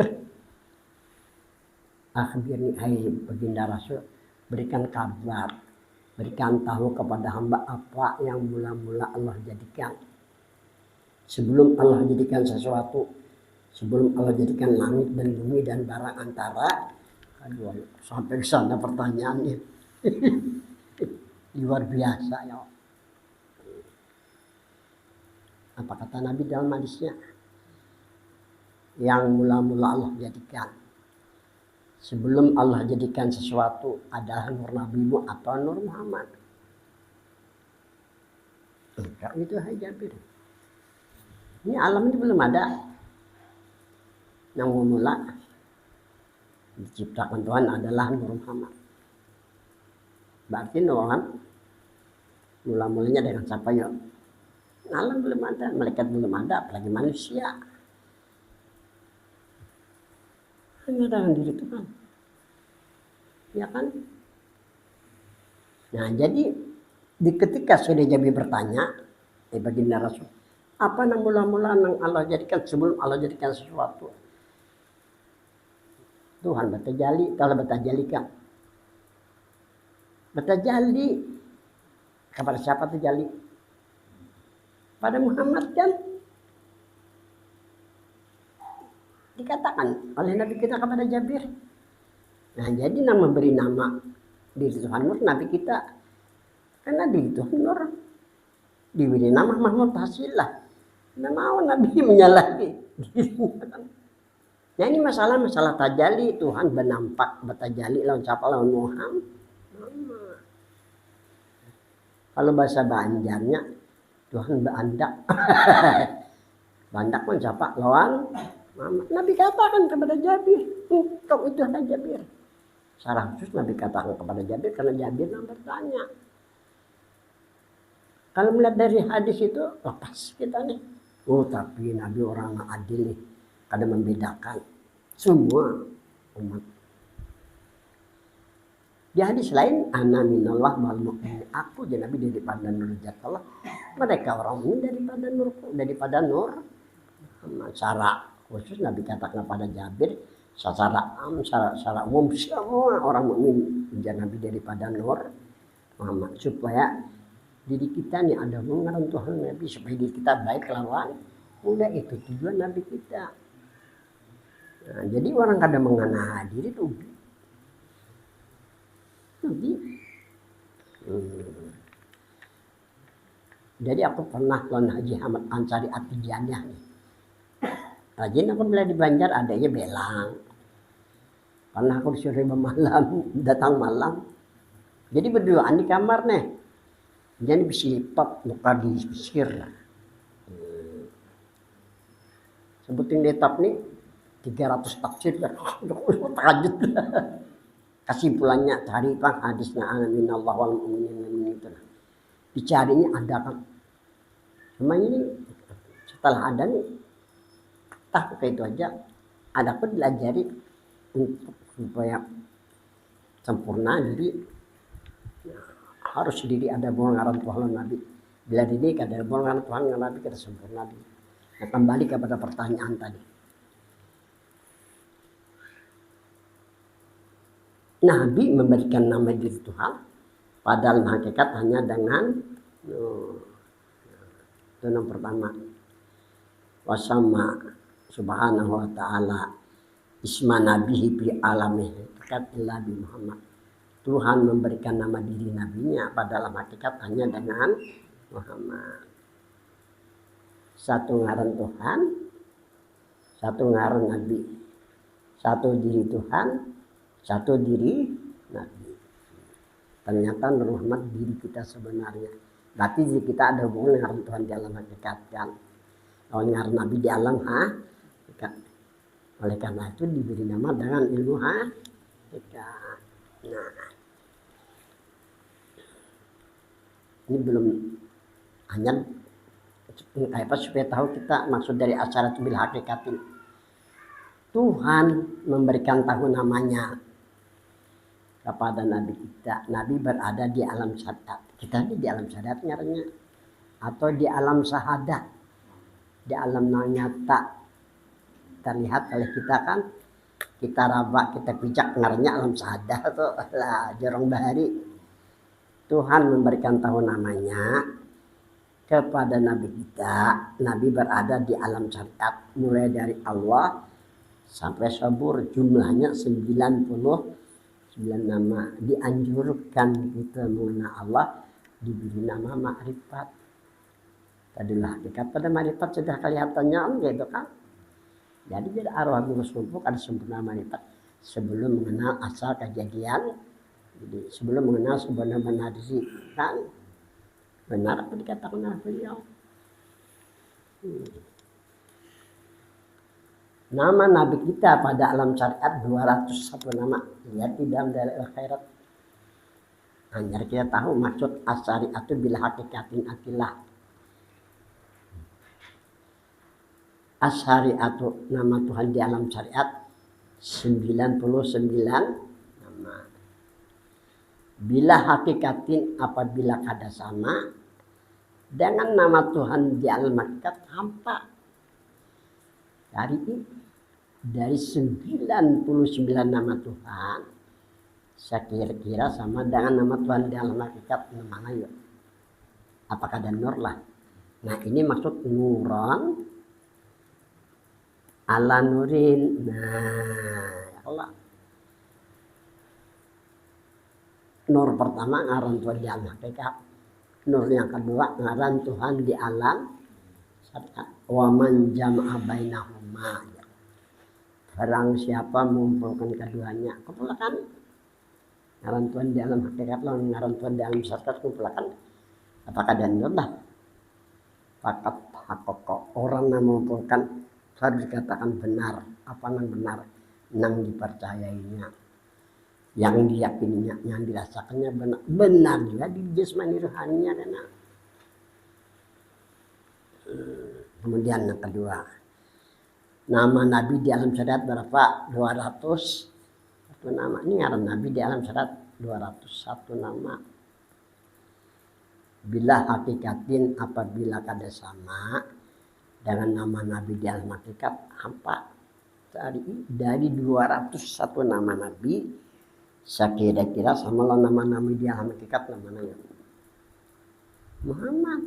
akhirnya hai baginda Rasul, berikan kabar, berikan tahu kepada hamba apa yang mula-mula Allah jadikan. Sebelum Allah jadikan sesuatu, sebelum Allah jadikan langit dan bumi dan barang antara, aduh, sampai ke sana pertanyaannya. Luar biasa ya. Apa kata Nabi dalam hadisnya? Yang mula-mula Allah jadikan. Sebelum Allah jadikan sesuatu adalah nur Nabimu atau nur Muhammad. Enggak itu hai Jabir. Ini alam ini belum ada. Yang mula diciptakan Tuhan adalah nur Muhammad. Berarti orang mula-mulanya dengan siapa ya? Alam belum ada, malaikat belum ada, apalagi manusia. Hanya dengan diri Tuhan. Ya kan? Nah jadi ketika sudah Jabir bertanya, baginda Rasul, apa yang mula-mula yang Allah jadikan sebelum Allah jadikan sesuatu? Tuhan bertajalli, kalau bertajalli kan? Bertajalli kepada siapa tajalli? Pada Muhammad kan? dikatakan oleh Nabi kita kepada Jabir. Nah, jadi memberi nama diri Tuhan Nur Nabi kita, karena diri Tuhan Nur diberi nama Mahmud Hasilah. Nah, mau Nabi menyalahi dirinya kan. Nah, ini masalah tajalli, Tuhan bernampak bertajalli lawan siapa, lawan Muhammad. Kalau bahasa Banjarnya Tuhan berandak. Bandak pun siapa, lawan Muhammad. Nabi katakan kepada Jabir, engkau itu adalah Jabir. Secara khusus Nabi katakan kepada Jabir karena Jabir yang bertanya. Kalau melihat dari hadis itu lepas kita nih. Oh, tapi Nabi orang adil nih, kadang membedakan semua umat. Di hadis lain, ana minallah wal mu'min, aku dan Nabi daripada nur Allah. Mereka orang ini daripada nur. Secara khusus Nabi katakan kepada Jabir, secara umum semua orang mukmin dan Nabi daripada nur Muhammad, supaya diri kita nih ada hubungan Tuhan Nabi, supaya diri kita baik lawan. Udah itu tujuan Nabi kita. Nah, jadi orang kadang mengenal diri itu Jadi aku pernah lawan Haji Ahmad Ansari Atijaniyah nih. Rajin aku bela di Banjar, adanya belang. Karena aku disuruh malam, datang malam. Jadi berduaan di kamar nih. Jadi bisilipat muka disisir. Sebutin detap nih 300 tafsir. Takjub. Kesimpulannya cari bang hadisnya minallah wal mu'minin itu. Dicarinya ada kan. Cuma ini setelah ada nih tak kayak itu aja. Ada pun diajari untuk supaya sempurna, jadi harus diri ada bongaran Tuhan Nabi. Bila diri ada bongaran Tuhan Nabi kita sempurna. Nah, kembali kepada pertanyaan tadi. Nabi memberikan nama diri Tuhan, padahal hakikat hanya dengan itu yang pertama. Wasama subhanahu wa ta'ala isma nabihi bi alamih dekat illa bi Muhammad. Tuhan memberikan nama diri nabinya, padahal hakikat hanya dengan Muhammad. Satu ngaran Tuhan, satu ngaran Nabi, satu diri Tuhan, satu diri Nabi. Ternyata Muhammad diri kita sebenarnya. Berarti diri kita ada hubungan dengan Tuhan di alam hakikat kan. Kalau ngaran Nabi di alam hakikat. Oleh karena itu diberi nama dengan ilmu hakikat. Nah, ini belum hanya supaya tahu kita maksud dari asyaratu bil hakikatin. Tuhan memberikan tahu namanya kepada Nabi kita. Nabi berada di alam syahadat. Kita ini di alam syahadat nyaranya. Atau di alam syahadat. Di alam nyata. Terlihat oleh kita kan. Kita raba, kita pijak ngaranya alam syahadat. Atau lah jorong bahari. Tuhan memberikan tahu namanya kepada Nabi kita. Nabi berada di alam syahadat. Mulai dari Allah sampai sabur, jumlahnya 99 nama. Dianjurkan kita mengenal Allah, diberi nama makrifat. Tadilah dekat pada makrifat sudah kelihatannya gitu kan. Jadi arwah Gunus Numpuk ada sempurna makrifat sebelum mengenal asal kejadian. Jadi sebelum mengenal sebenar-benar diri kan. Benar apa dikatakan oleh beliau. Nama Nabi kita pada alam syariat 201 nama. Lihat di dalam Dalail Khairat. Hanya kita tahu maksud asyariatu bil hakikatin atilah. Asyariatu nama Tuhan di alam syariat 99 nama. Bila hakikatin apabila kada sama dengan nama Tuhan di alam hakikat hampa. Dari 99 nama Tuhan, saya kira-kira sama dengan nama Tuhan di alam hakikat mana ya? Apakah ada nur lah? Nah ini maksud nuron ala nurin. Nah, Allah. Nur pertama ngaran Tuhan di alam hakikat. Nur yang kedua ngaran Tuhan di alam syariat. Wa man jama'a bainahuma. Barang siapa mengumpulkan keduanya, kumpulkan ngaran Tuhan di alam hakikat lawan ngaran Tuhan di alam syariat, kumpulkan. Apakah dan Allah? Fakat hakoko orang yang mengumpulkan harus dikatakan benar. Apa yang benar? Yang dipercayainya, yang diyakininya, yang dirasakannya benar. Benar juga di jasmani rohaninya karena. Kemudian yang kedua, nama Nabi di alam syariat berapa? 200 satu nama. Ini ngaran Nabi di alam syariat 201 nama. Bila hakikatin apabila kada sama dengan nama Nabi di alam hakikat, hampa dari 201 nama Nabi, saya kira sama lah nama Nabi di alam hakikat namanya Muhammad.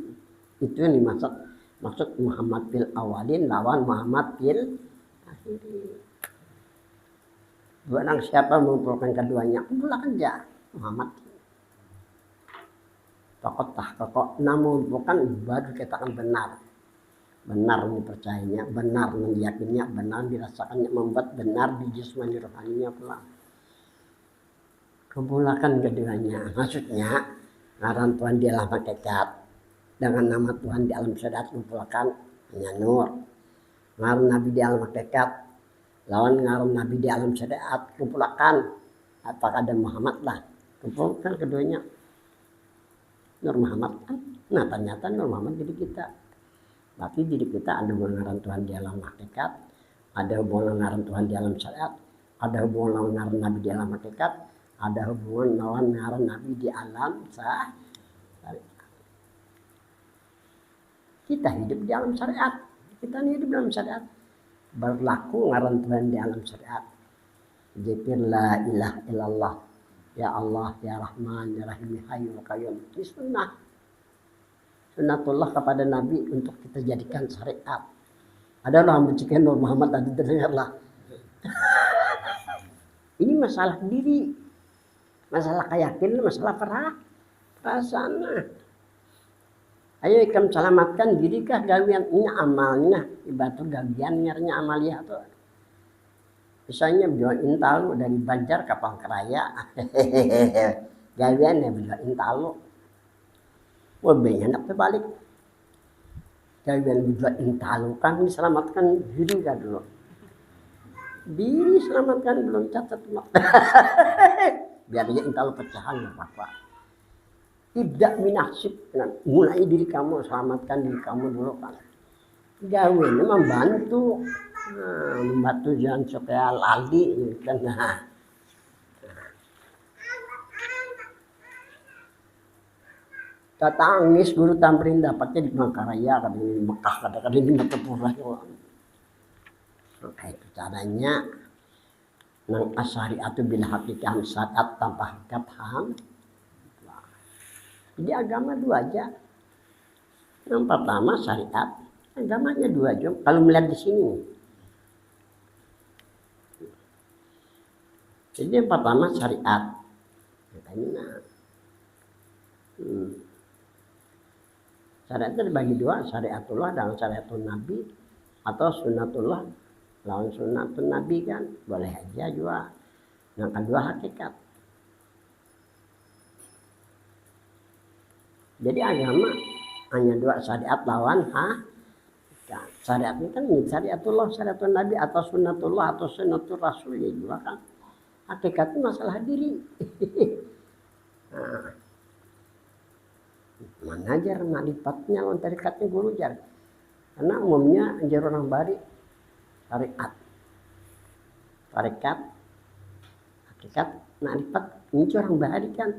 Itu yang dimaksud. Maksud Muhammad fil awalin lawan Muhammad fil akhirin. Barang siapa mengumpulkan keduanya, kumpulkan aja Muhammad. Pokok namun bukan baru katakan benar. Benar dipercayainya, benar meyakininya, benar dirasakannya, membuat benar di jasmani rohaninya pula. Kumpulkan keduanya. Maksudnya ngaran Tuhan di alam hakikat dengan nama Tuhan di alam syariat kumpulkan hanya nur. Ngaran Nabi di alam hakikat lawan ngaran Nabi di alam syariat kumpulkan apakah ada Muhammad lah. Kumpulkan keduanya. Nur Muhammad kan, nah ternyata Nur Muhammad diri kita. Berarti diri kita ada hubungan ngaran Tuhan di alam hakikat, ada hubungan ngaran Tuhan di alam syariat, ada hubungan ngaran Nabi di alam hakikat, ada hubungan lawan ngaran Nabi di alam syariat. Kita hidup di alam syariat, kita hidup di alam syariat. Berlaku ngaran Tuhan di alam syariat. Zikir la ilaha illallah. Ya Allah, ya Rahman, ya Rahim, ya Hayyu, ya Qayyum. Ini sunnah. Sunnatullah kepada Nabi untuk kita jadikan syariat. Ada orang mencikir Nur Muhammad tadi dengarlah. Ini masalah diri. Masalah keyakinan, masalah perasaan. Ayo ikam selamatkan diri kah gawian. Ini amalnya. Ibadah gawian nyarnya amaliyah tuh. Misalnya berjual intalu dari Banjar ke Palangkaraya. Gawian ya berjual intalu. Wah banyak terbalik. Gawian berjual intalu kan diselamatkan diri kan dulu. Diri selamatkan belum catat. Biar dia intalu pecahan gak apa-apa. Tidak minasib. Mulai diri kamu, selamatkan diri kamu dulu kan. Gawian membantu. Nah, membantu jangan supaya lali kan. Nah. Tatangis guru tamrin dapatnya di Palangkaraya, kadang di Mekah, kadang-kadang di Matapura. Nah, itu caranya nang asyariatu bil haqiqah syariat tanpa hakikat ham. Jadi agama dua aja. Yang pertama syariat, agamanya dua aja. Kalau melihat di sini. Jadi yang pertama syariat. Makanya syariat itu dibagi dua, syariatullah dan syariatul Nabi atau sunnatullah lawan sunnatul Nabi kan boleh aja juga. Yang kedua hakikat. Jadi agama hanya dua, syariat lawan hakikat. Syariat itu kan syariatullah, syariatul Nabi atau sunnatullah atau sunnatul Rasul ya juga kan. Hakikat itu masalah diri. Nah, mana ajar ma'rifatnya lawan tarikatnya guru jar. Karena umumnya ajar orang bari tarikat. Tarikat, hakikat, ma'rifat ini orang bari kan.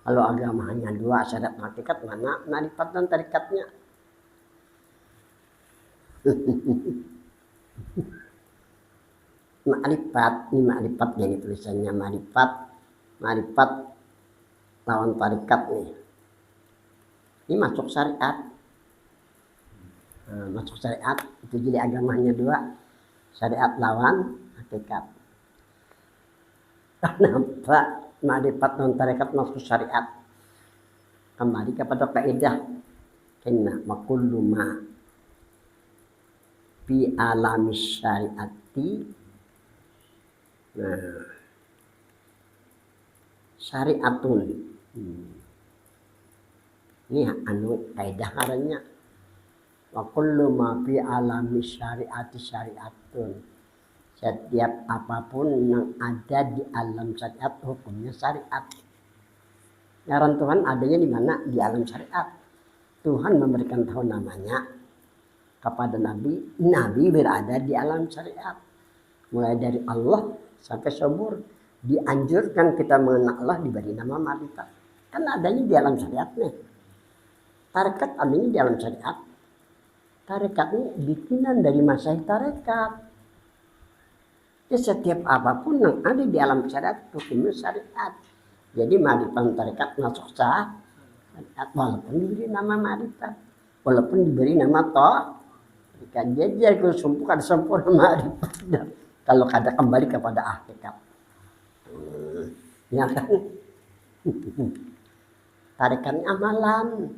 Kalau agama hanya dua, syariat hakikat, mana ma'rifat dan tarikatnya. Ma'rifat, ini ma'rifat yang tulisannya ma'rifat lawan tarikat nih. Ini masuk syariat. Masuk syariat itu jadi agamanya dua, Syariat lawan hakikat. Kenapa ma'rifat non tarekat masuk syariat? Kembali kepada kaidah inna makullu ma fi alami syariati. Nah, syariatun. Ini anu kaidah ngarannya. Wa kullu ma fi alami syariati syariatun. Setiap apapun yang ada di alam syariat hukumnya syariat. Ngaran Tuhan adanya di mana? Di alam syariat. Tuhan memberikan tahu namanya kepada Nabi. Nabi berada di alam syariat. Mulai dari Allah sampai subur. Dianjurkan kita mengenal Allah diberi nama makrifat. Kan adanya di alam syariat nih. Tarekat adanya di alam syariat. Tarekat ini bikinan dari masyayikh tarekat. Ya, setiap apapun yang ada di alam syariat hukumnya syariat. Jadi makrifat tarekat masuk syariat walaupun diberi nama makrifat, walaupun diberi nama tarekat. Jadi kalau ada sempurna makrifat. Kalau kada kembali kepada hakikat. Ya kan? Tarekatnya amalan.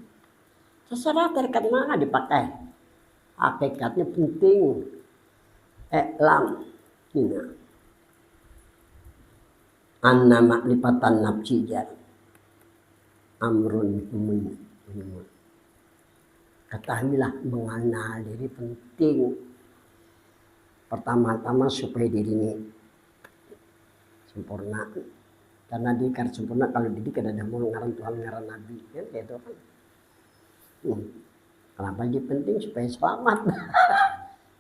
Terserah tarekat mana dipakai. Hakikatnya penting. Lam. Ini. Anna ma'rifatan nafsiyah. Amrun muhim. Ketahuilah mengenal diri penting. Pertama-tama supaya diri ini sempurna. Karena dia kan sempurna kalau diri kada ada mau ngaran Tuhan ngaran Nabi kan gitu kan. Kenapa dia penting supaya selamat?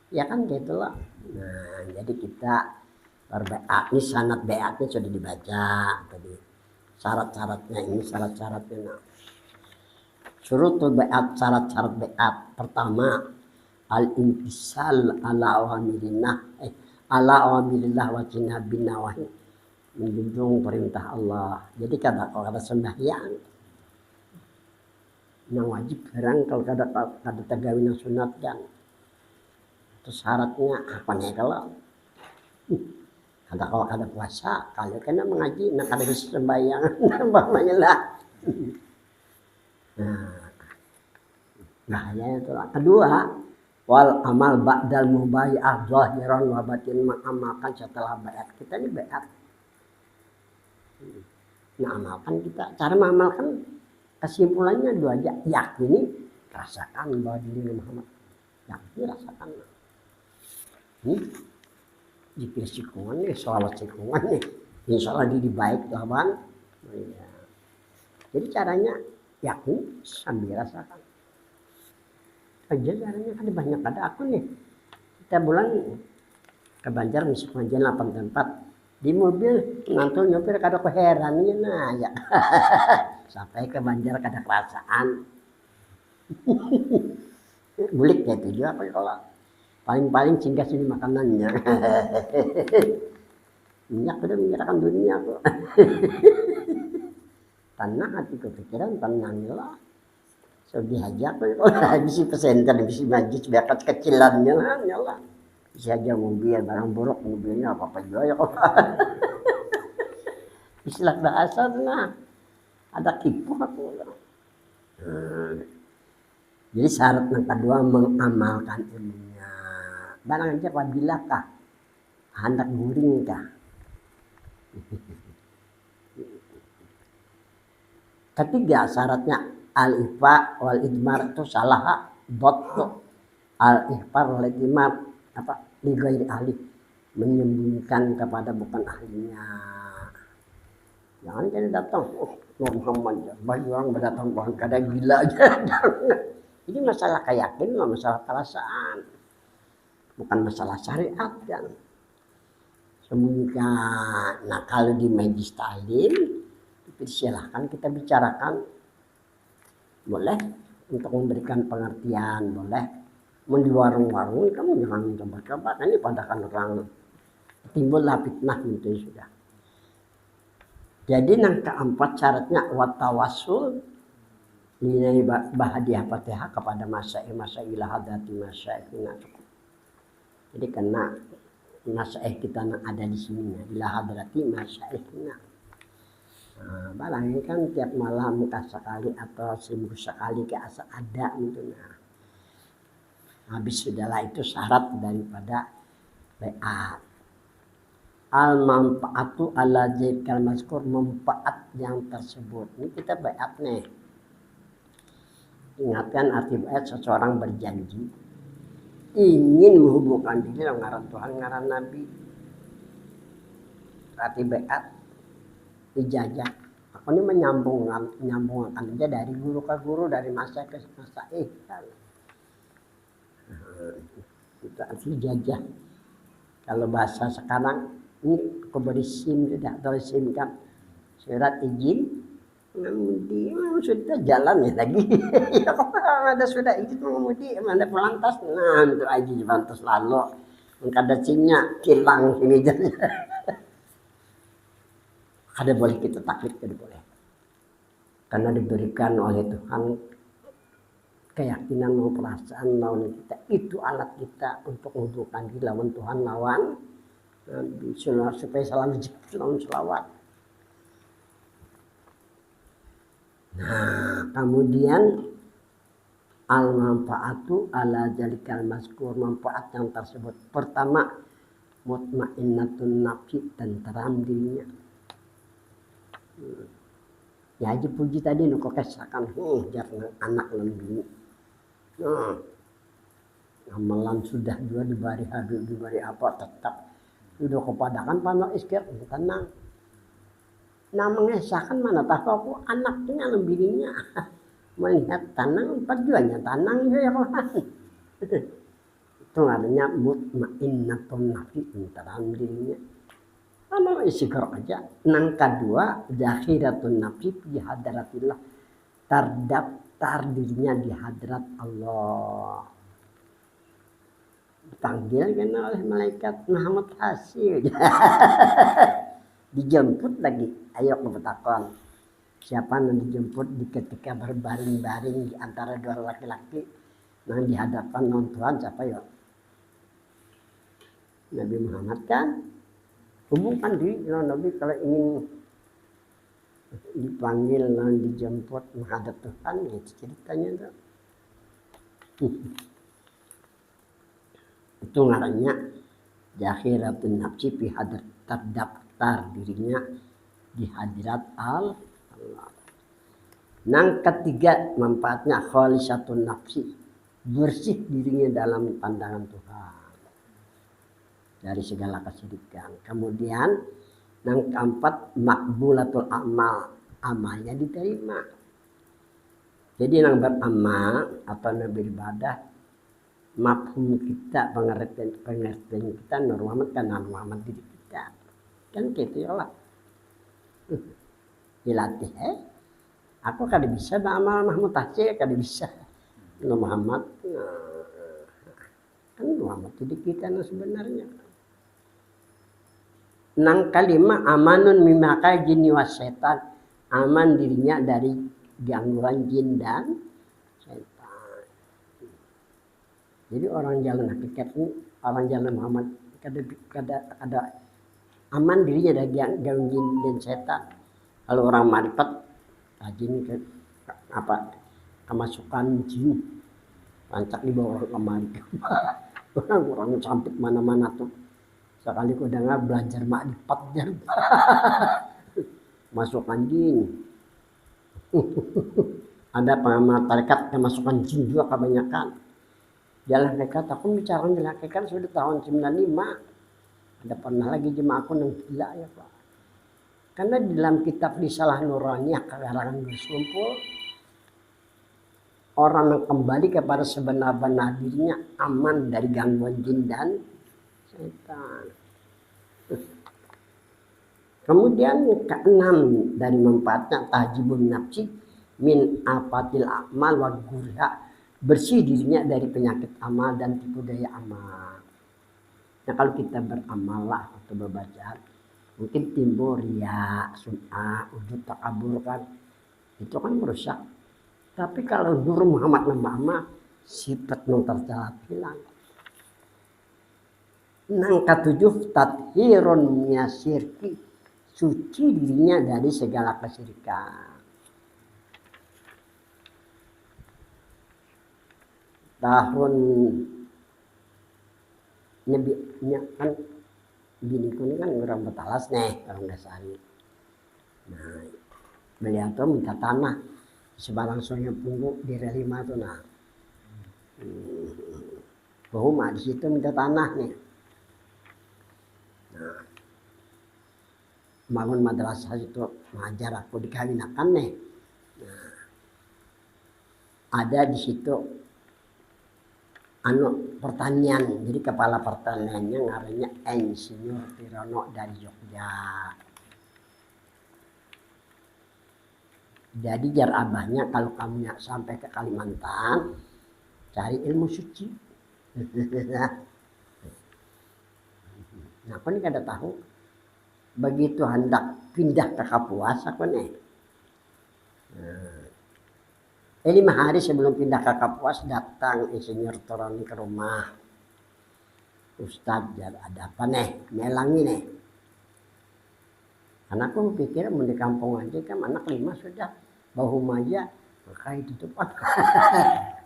Ya kan gitu lah. Nah, jadi kita berbeat ini sanad beatnya sudah dibaca tadi. Syarat-syaratnya ini syarat-syaratnya. Nah. Syurutul beat, syarat-syarat beat. Pertama, al-intisal ala awamirillah wa jinabin nawahi. Menjunjung perintah Allah. Jadi kalau ada sembahyang yang wajib barang kalau kada tagawin sunat kan. Terus syaratnya apa nih kalau ada puasa kalau kena mengaji nak ada sembahyang namanya lah. Nah ya itu lah. Kedua wal amal ba'dal mubayi'ah zahiran wa batin mengamalkan setelah bayat. Kita ini bayat. Nah amalkan kita. Cara mengamalkan kesimpulannya dua aja. Yakini, rasakan bahwa diri Muhammad. Yakini, rasakan. Jika sikungan nih, sholawat sikungan nih. Insya Allah diri baik lawan. Ya. Jadi caranya yakin sambil rasakan. Aja caranya kan banyak ada aku nih. Kita bulan ke Banjar misi pengajian 8 tempat. Di mobil ngantul nyopir kada keherannya nah ya. Sampai ke Banjar kada kerasaan. Bulik ya itu juga apa kalau paling singgah sini makanannya. Minyak sudah menyerahkan dunia kok. Tenang hati kepikiran tenang lah. So diajak bisa pesenter bisa majlis berkat kecilannya lah. Bisa aja mobil barang buruk mobilnya apa juga ya kok. Istilah bahasa nah ada kipu aku. Jadi syarat yang kedua mengamalkan ilmunya. Barang aja apabila kah hendak guring kah. Ketiga syaratnya al-ifa wal idmar itu salah dot al-ifa wal idmar apa lighairi ahli menyembunyikan kepada bukan ahlinya. Jangan jadi datang Muhammad bagi orang berdatang bukan kada gila aja. Ini masalah keyakinan, masalah perasaan. Bukan masalah syariat kan. Sembunyikan. Nah kalau di majlis ta'lim silahkan kita bicarakan. Boleh untuk memberikan pengertian, boleh. Di warung-warung kamu jangan coba-coba. Ini padakan orang timbullah fitnah gitu sudah. Jadi yang keempat syaratnya watawassul nilai bahadiah Fatihah kepada masyaikh hadati masyaikh. Jadi kena masyaikh kita yang ada di sini, ila hadrati masyaikhna. Nah, barangnya kan tiap malam sekali atau seminggu sekali ke asa ada gitu. Nah, habis sudahlah itu syarat daripada baiat. Al manfaatu ala dzikal mazkur, manfaat yang tersebut. Ini kita baiat nih. Ingatkan arti baiat, seseorang berjanji ingin menghubungkan diri dengan ngaran Tuhan, ngaran Nabi. Arti baiat ijazah. Aku ini menyambungkan aja dari guru ke guru, dari masa ke masa. Itu arti ijazah. Kalau bahasa sekarang ini aku beri SIM, tidak tahu SIM kan, surat izin mengemudi, sudah jalan ya lagi. Ya ada sudah izin mengemudi, ada pelantas, nah untuk izin pelantas lalu, ada SIM-nya hilang ini jadi. Ada boleh kita taklid, tidak boleh, karena diberikan oleh Tuhan keyakinan mau perasaan lawan kita, itu alat kita untuk menghubungkan diri lawan Tuhan, lawan supaya selalu lawan selawat. Nah, kemudian al manfaatu ala zalikal mazkur, manfaat yang tersebut. Pertama, mutmainnatun nafsi, tenteram dirinya. Ya aja puji tadi nu kok kesakan jangan anak lebih. Amalan sudah dua dibari habib dibari apa tetap sudah kepadakan pano iskir tenang. Nah mengesahkan mana tahu aku anaknya lebihnya melihat tanang perjuangannya tanang ya kan. Itu adanya mutmainnatun nafsi, tenteram dirinya. Kalau istighfar aja. Nang kedua, zakhiratun nafsi fi hadratillah, terdaftar dirinya di hadrat Allah. Dipanggil kan oleh malaikat Muhammad Hasil. Dijemput lagi. Ayo kebetakon. Siapa yang dijemput di ketika berbaring-baring di antara dua laki-laki yang dihadapkan non Tuhan, siapa ya? Nabi Muhammad kan? Hubungkan diri dengan Nabi kalau ingin dipanggil dan dijemput menghadap Tuhan, itu ceritanya tuh. Itu ngarannya zakhiratun nafsi fi hadrat, terdaftar dirinya di hadirat Allah. Nang ketiga manfaatnya khalisatun nafsi, bersih dirinya dalam pandangan Tuhan dari segala kesyirikan. Kemudian yang keempat makbulatul amal, amalnya diterima. Jadi yang beramal atau beribadah, mafhum kita, pengertian kita Nur Muhammad kan Nur Muhammad diri kita. Kan gitu ya lah. Dilatih aku kada bisa beramal Mahmud Tasir, kada bisa. Nur Muhammad kan Muhammad diri kita sebenarnya. Nang kalima amanun mimaka jin was setan, aman dirinya dari gangguan jin dan setan. Jadi orang jalan hakikat ini, orang jalan Muhammad kada aman dirinya dari gangguan jin dan setan. Kalau orang marifat rajin ke apa kemasukan jin rancak di bawah lemari. Orang campit mana-mana tuh. Sekali ku dengar belajar makrifat dan masukkan jin. Ada pengamal tarekat kemasukan jin juga kebanyakan. Jalan hakikat aku bicara jalan hakikat sudah tahun 95. Ada pernah lagi jemaah aku yang gila ya Pak. Karena di dalam kitab Risalah Nuraniyah karangan Gus Lumpur, orang yang kembali kepada sebenar-benar dirinya aman dari gangguan jin dan setan. Kemudian keenam dari manfaatnya tahjibun nafsi min afatil amal wa gurha, bersih dirinya dari penyakit amal dan tipu daya amal. Nah kalau kita beramal lah atau berbaca, mungkin timbul riya, sum'ah, ujub, takabur kan, itu kan merusak. Tapi kalau Nur Muhammad nambah amal, sifat non tercela hilang. Nang ketujuh tathirun minasyirki, suci dirinya dari segala kesyirikan. Tahun Nabi kan biniku ini kan orang Betalas nih, orang Dasari. Nah, beliau tuh minta tanah sebarang Sungai Punggu di Relima tuh nah. Bahuma di situ minta tanah nih. Nah, bangun madrasah itu ngajar aku dikawinakan nih. Nah, ada di situ pertanian, jadi kepala pertaniannya ngarannya Insinyur Tirono dari Jogja. Jadi jar abahnya kalau kamu sampai ke Kalimantan, cari ilmu suci. Nah, aku ini kada tahu. Begitu hendak pindah ke Kapuas, aku nih. 5 hari sebelum pindah ke Kapuas, datang Insinyur Tirono ke rumah. Ustadz, ada apa nih? Melangi nih. Karena aku pikir mau di kampung aja kan anak 5 sudah bahu maja kayak itu pak.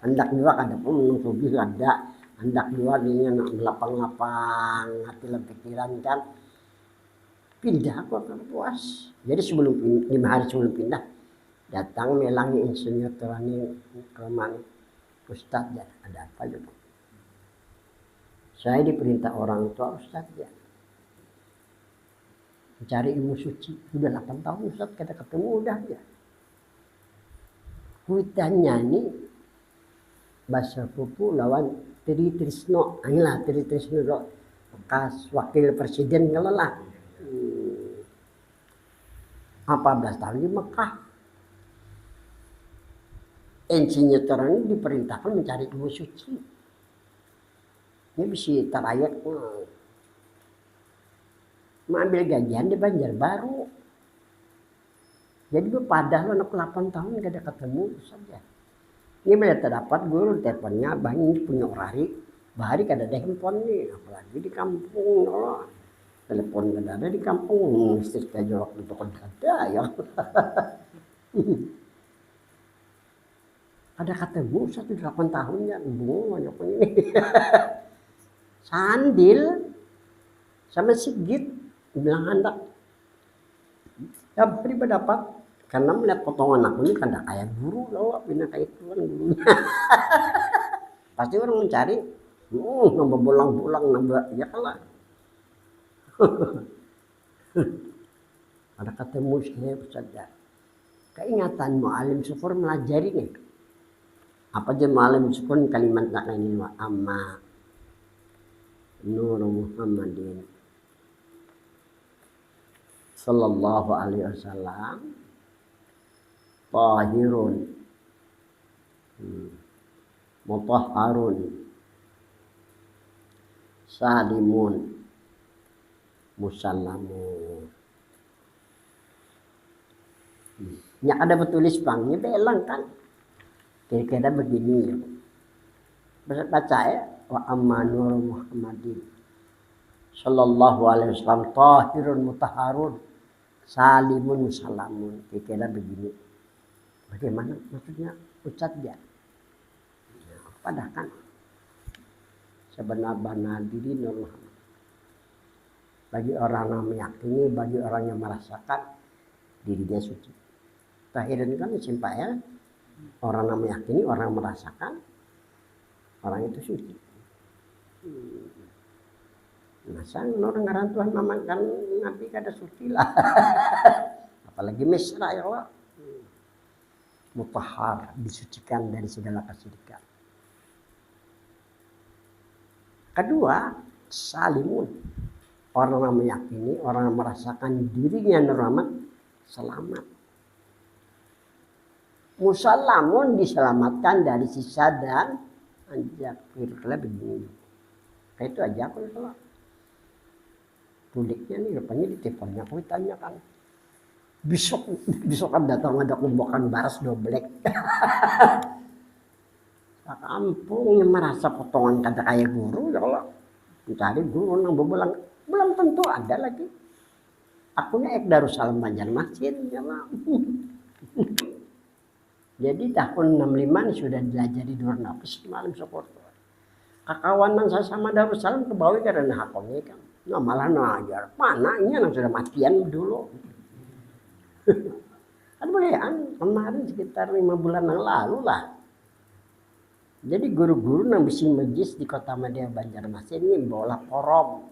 Hendak juga ada pun menunggu ada, hendak juga dia lapang-lapang hati dan pikiran kan. Pindah aku ke Kapuas. Jadi 5 hari sebelum pindah datang Melangi Insinyur Tirono ke rumah. Ustadz, ada apa juga? Saya diperintah orang tua Ustadz ya. Mencari ilmu suci. Sudah 8 tahun Ustadz kita ketemu udah ya. Kuitannya nih bahasa Pupu lawan Tri Trisno. Inilah Tri Trisno bekas wakil presiden kalau lah. 14 tahun di Mekah. Insinyur Tirono diperintahkan mencari ilmu suci. Ini bisa terayak mengambil gajian di Banjarbaru. Jadi pada anak 8 tahun gak ada ketemu saja. Ini bila terdapat guru teleponnya banyak punya orari. Bahari gak ada handphone nih, apalagi di kampung. No. Telepon gak ada di kampung, istri kita waktu itu kan ada ya. Ada ketemu 8 tahun ya, banyak ini. Sandil sama Sigit bilang hendak ya beri berdapat karena melihat potongan aku ini kan kayak guru loh, pindah kayak tuan gurunya. Pasti orang mencari nambah bolang-bolang nambah ya kalah. Ada ketemu saya saja keingatan Mu'alim Syukur melajari nih apa aja Mu'alim Syukur Kalimantan ini wa amma Nur Muhammadin sallallahu alaihi wasallam tahirun mutahharun salimun musallamun. Ya ada bertulis bangnya belang kan kira-kira begini baca ya wa amma nur Muhammadin sallallahu alaihi wasallam tahirun mutahharun salimun musallamun. Kira-kira begini. Bagaimana maksudnya ucap dia? Padahal kan sebenar-benar diri Nur Muhammad. Bagi orang yang meyakini, bagi orang yang merasakan dirinya suci. Tahirin kan simpel ya. Orang yang meyakini, orang yang merasakan, orang itu suci. Masa orang ngaran Tuhan mamakan Nabi kada suci lah. Apalagi mesra ya Allah. Mutahhar, disucikan dari segala kesyirikan. Kedua, salimun. Orang yang meyakini, orang yang merasakan dirinya rahmat, selamat. Musallamun diselamatkan dari sisa dan anjak. Kira-kira begini. Kayak itu aja aku salah. Tuliknya nih, rupanya di teleponnya aku ditanyakan. Besok kan datang ada kumbakan baras doblek. Kampung yang merasa potongan kata kayak guru ya Allah. mencari guru nang bebelang belum tentu ada lagi. Aku naik Darussalam Banjarmasin ya Mak. Jadi tahun 65 ini sudah belajar di Dornapis malam Soporto. Kakawanan saya sama Darussalam ke bawah karena hakongnya kan. Nah malah najar, panahnya nang sudah matian dulu. Kan bayaan kemarin sekitar 5 bulan yang lalu lah. Jadi guru-guru nang bisi majlis di Kota Madya Banjarmasin ini bawa forum.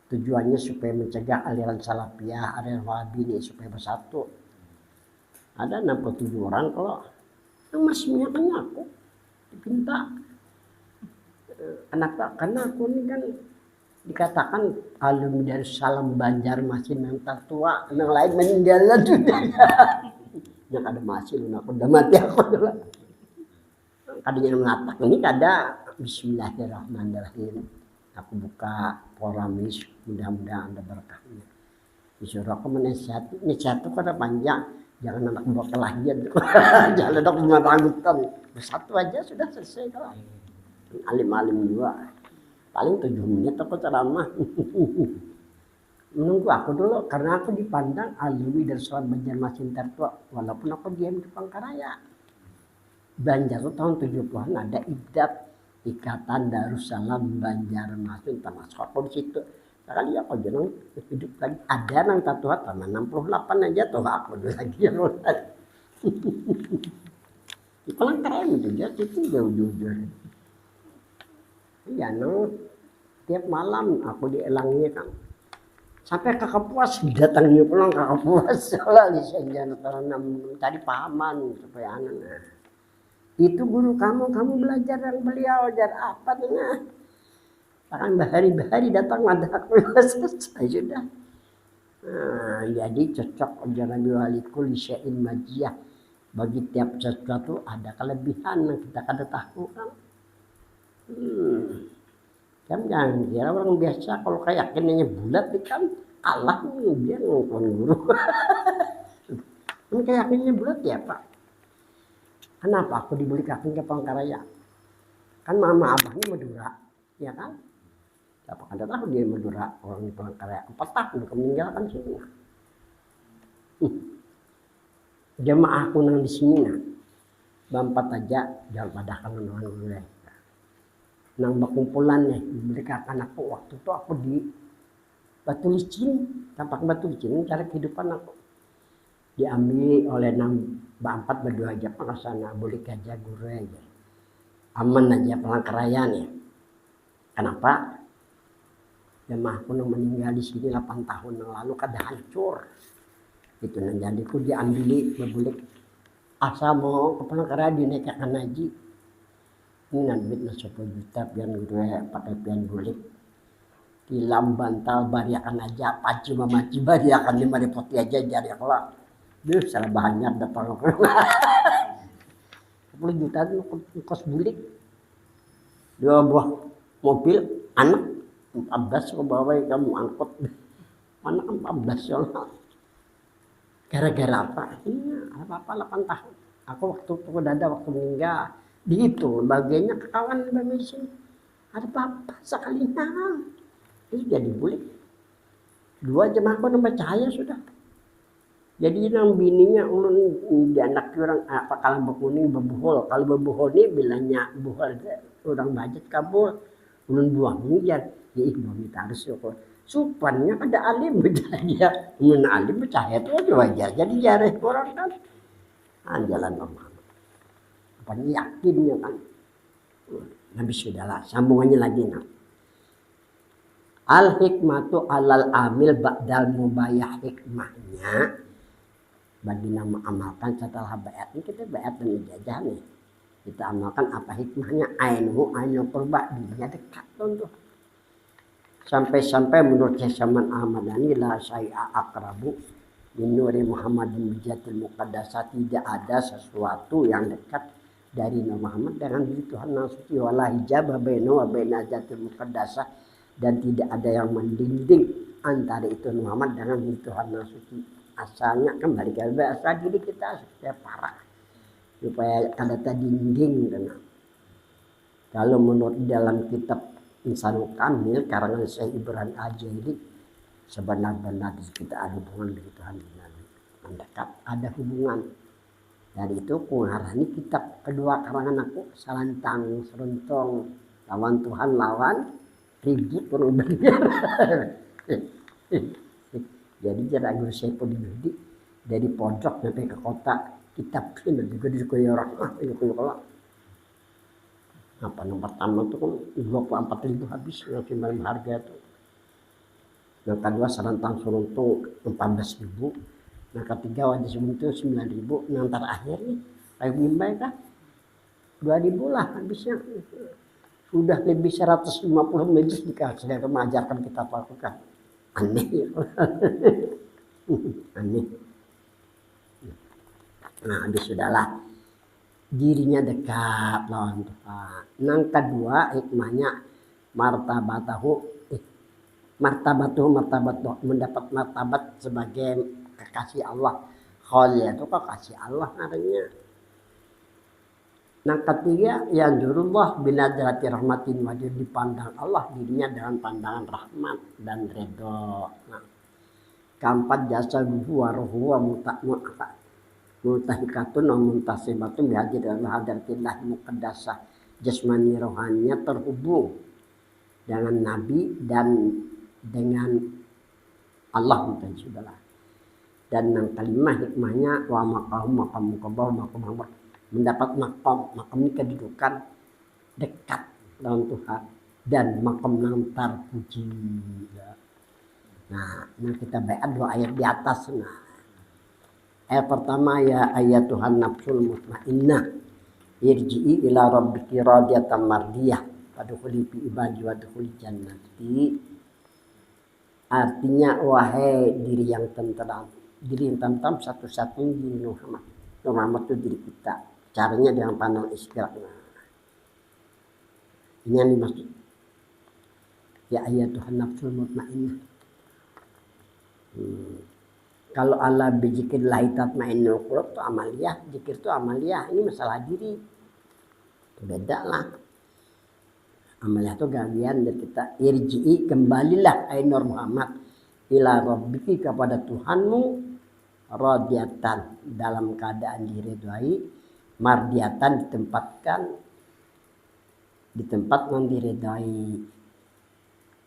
Tujuannya supaya mencegah aliran salafiyah, aliran wahabi ini supaya bersatu. Ada 67 orang kalau yang masih kan aku dipinta. Kenapa? Karena aku ini kan dikatakan alumni Darussalam Banjarmasin yang tertua, yang lain meninggal dunia. Yang ada masih aku udah mati aku dulu. Kadang mengatakan ini kada Bismillahirrahmanirrahim. Aku buka foramis, mudah-mudahan ada berkahnya. Disuruh aku menasihati, nasihat itu kada panjang, jangan anak buah kelahian, jangan anak buah rambutan. Bersatu aja sudah selesai kalau. Alim-alim juga, paling 7 menit aku ceramah. Menunggu aku dulu, karena aku dipandang alumni Darussalam Banjarmasin tertua, walaupun aku diam di Palangkaraya. Banjar itu tahun 70-an ada IDAP, Ikatan Darussalam Banjarmasin, termasuk aku di situ. Sekali ya aku jeneng hidup lagi. Ada nang tatua tahun 68 aja tuh aku dulu lagi ya. Di Palangkaraya itu dia situ jauh-jauh. Iya no, tiap malam aku dielangi kan. Sampai kakak puas datangnya pulang kakak puas soalnya lisensian tanam tadi pahaman supaya anak. Itu guru kamu belajar yang beliau ajar apa tengah? Bahkan bahari datang ada aku selesai sudah. Nah, jadi cocok ajaran walikul syai'in majiyah. Bagi tiap sesuatu ada kelebihan yang kita kada tahu kan. Kan jangan kira orang biasa kalau keyakinannya bulat kan Allah dia ngomong guru. Kan keyakinannya bulat ya Pak. Kenapa aku dibeli kaki ke Palangkaraya? Kan mama abahnya Madura, ya kan? Siapa kada tahu dia Madura, orang di Palangkaraya. 4 tahun meninggalkan sini. Jemaah aku nang di sini nah. Bampat aja jangan padahkan dengan gue. Nang bakumpulan nih diberikan aku waktu itu aku di Batu Licin, tampak Batu Licin cara kehidupan aku diambil oleh nang Bampat berdua aja pengasana boleh aja guru aja aman aja Palangkaraya nih. Kenapa? Jemaahku nang meninggal di sini 8 tahun yang lalu kada hancur. Itu nang jadiku diambil berbulik asa mau ke Palangkaraya dinaikkan haji. Ini duit na 10 juta pian guru pakai pian bulik. Tilam bantal bariakan aja, paci mamaci bariakan 5 repoti aja jari aku lah. Duh salah banyak dapat 10 juta itu kos bulik. 2 buah mobil anak 14 ke bawah kamu angkut. Anak 14 ya. Gara-gara apa? Iya, apa 8 tahun. Aku waktu itu dada waktu meninggal. Di itu bagiannya ke kawan Indonesia. Ada apa sekalinya. Itu jadi bulik. 2 jemaah aku percaya sudah. Jadi nang bininya ulun di anak orang apa kalau berkuning berbuhol. Kalau berbuhol ni bilangnya buhol orang budget kabul. Ulun buang jar. Ya ibu kita harus kok. Supannya ada alim dia. Ulun alim percaya tu aja wajar. Jadi jareh orang kan. Jalan normal. Apa yakinnya kan. Nabi sudahlah sambungannya lagi nah. Al hikmatu alal amil ba'dal mubayah hikmahnya. Bagi nama amalkan setelah bayat ini kita bayat dan ijazah nih kita amalkan apa hikmahnya ainul qurba dirinya dekat tuh sampai menurut Syekh Ahmadani la syai'a aqrabu min nuri Muhammadin bijatil muqaddasah tidak ada sesuatu yang dekat dari Nabi Muhammad dengan diri Tuhan yang suci wala hijab bainahu wa baina zatil muqaddasah dan tidak ada yang mendinding antara itu Muhammad dengan diri Tuhan yang suci. Asalnya kembali ke asal diri kita supaya parah supaya kada dinding. Kalau menurut dalam kitab Insanul Kamil karangan Syekh Ibrahim Al-Jaili sebenar-benar kita ada hubungan dengan Tuhan mendekat, ada hubungan. Dan itu kungarani kitab kedua karangan aku Salantang Serontong lawan Tuhan lawan ribut perubahan. Jadi jarak guru saya pun di dari pojok sampai ke kota kitab ini juga di orang apa nomor pertama itu kan 24.000 habis yang harga itu. Yang kedua Salantang Serontong 14.000. Yang ketiga Wadi Semuntul 9.000. Yang terakhir nih kayak Bimbai kan 2.000 lah habisnya. Sudah lebih 150 majelis dikasih mengajarkan kita lakukan. Aneh ya. Aneh. Nah habis sudahlah dirinya dekat lawan Tuhan. Yang kedua hikmahnya martabatuh mendapat martabat sebagai kekasih Allah. Khalil itu kekasih Allah artinya. Yang ketiga yang jurullah binadrati rahmatin wajib dipandang Allah dirinya dengan pandangan rahmat dan redha. Nah, keempat jasa wa ruhu wa mutahikatun wa muntasibatun bihadir hadratillah muqaddasah. Jasmani rohaninya terhubung dengan Nabi dan dengan Allah sudahlah. Dan yang kelima hikmahnya wa maqam mendapat makam ini kedudukan dekat dengan Tuhan dan makam yang terpuji. Nah, kita bayar dua ayat di atas. Nah, ayat pertama ya ayat Tuhan nafsul mutmainnah irji'i ila rabbiki radiyatan mardiyah wadkhuli fi ibadi wadkhuli jannati. Artinya wahai diri yang tenteram, diri yang tenteram satu-satunya diri Muhammad. Muhammad itu diri kita. Caranya dengan pandang istiqlal. Ini yang dimaksud. Ya ayat Tuhan nafsul mutmainnah. Kalau Allah berzikir lahi tatmainnul qulub itu amaliyah, zikir itu amaliyah. Ini masalah diri. Beda lah. Amaliyah itu bagian dari kita. Irji'i kembalilah ai Nur Muhammad ila rabbiki kepada Tuhanmu radiyatan dalam keadaan diridhai. Mardiatan di tempat yang diridai.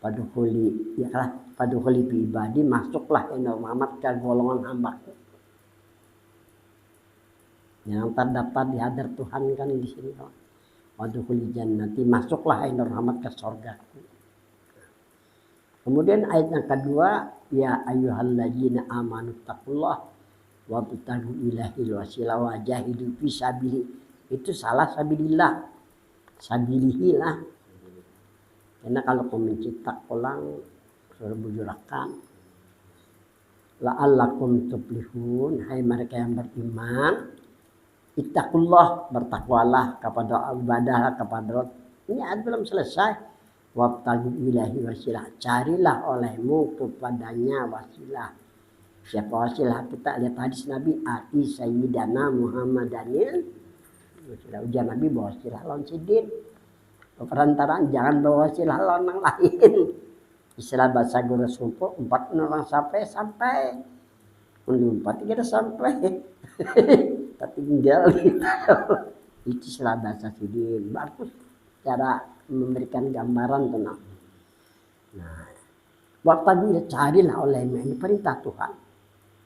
Padukuli ya lah, padukuli bi ibadi masuklah Nur Muhammad ke golongan hambaku. Yang terdapat di hadar Tuhan kan di sini. Padukuli jannati masuklah Nur Muhammad ke surgaku. Kemudian ayat yang kedua ya ayyuhalladzina amanu taqullah wabtagu ilahil wasilah wa jahidu fi sabilihi. Itu salah sabilillah. Sabilihi lah. Karena kalau kau mencipta ulang suruh bujurakan la'allakum tuflihun, hai mereka yang beriman ittaqullah, bertakwalah kepada ibadah kepada Allah. Ini ayat belum selesai. Wabtagu ilahi wasilah, carilah olehmu kepadanya wasilah. Siapa wasilah? Kita lihat hadis Nabi ati sayyidana Muhammadanil. Sudah ujian Nabi bawa wasilah lawan sidin. Perantaraan jangan bawa wasilah lawan yang lain. Istilah bahasa guru sumpah 4 orang sampai. Untuk 4 kita sampai. Tapi tinggal itu istilah bahasa sidin. Bagus cara memberikan gambaran tenang. Nah, waktu carilah olehmu, ini perintah Tuhan.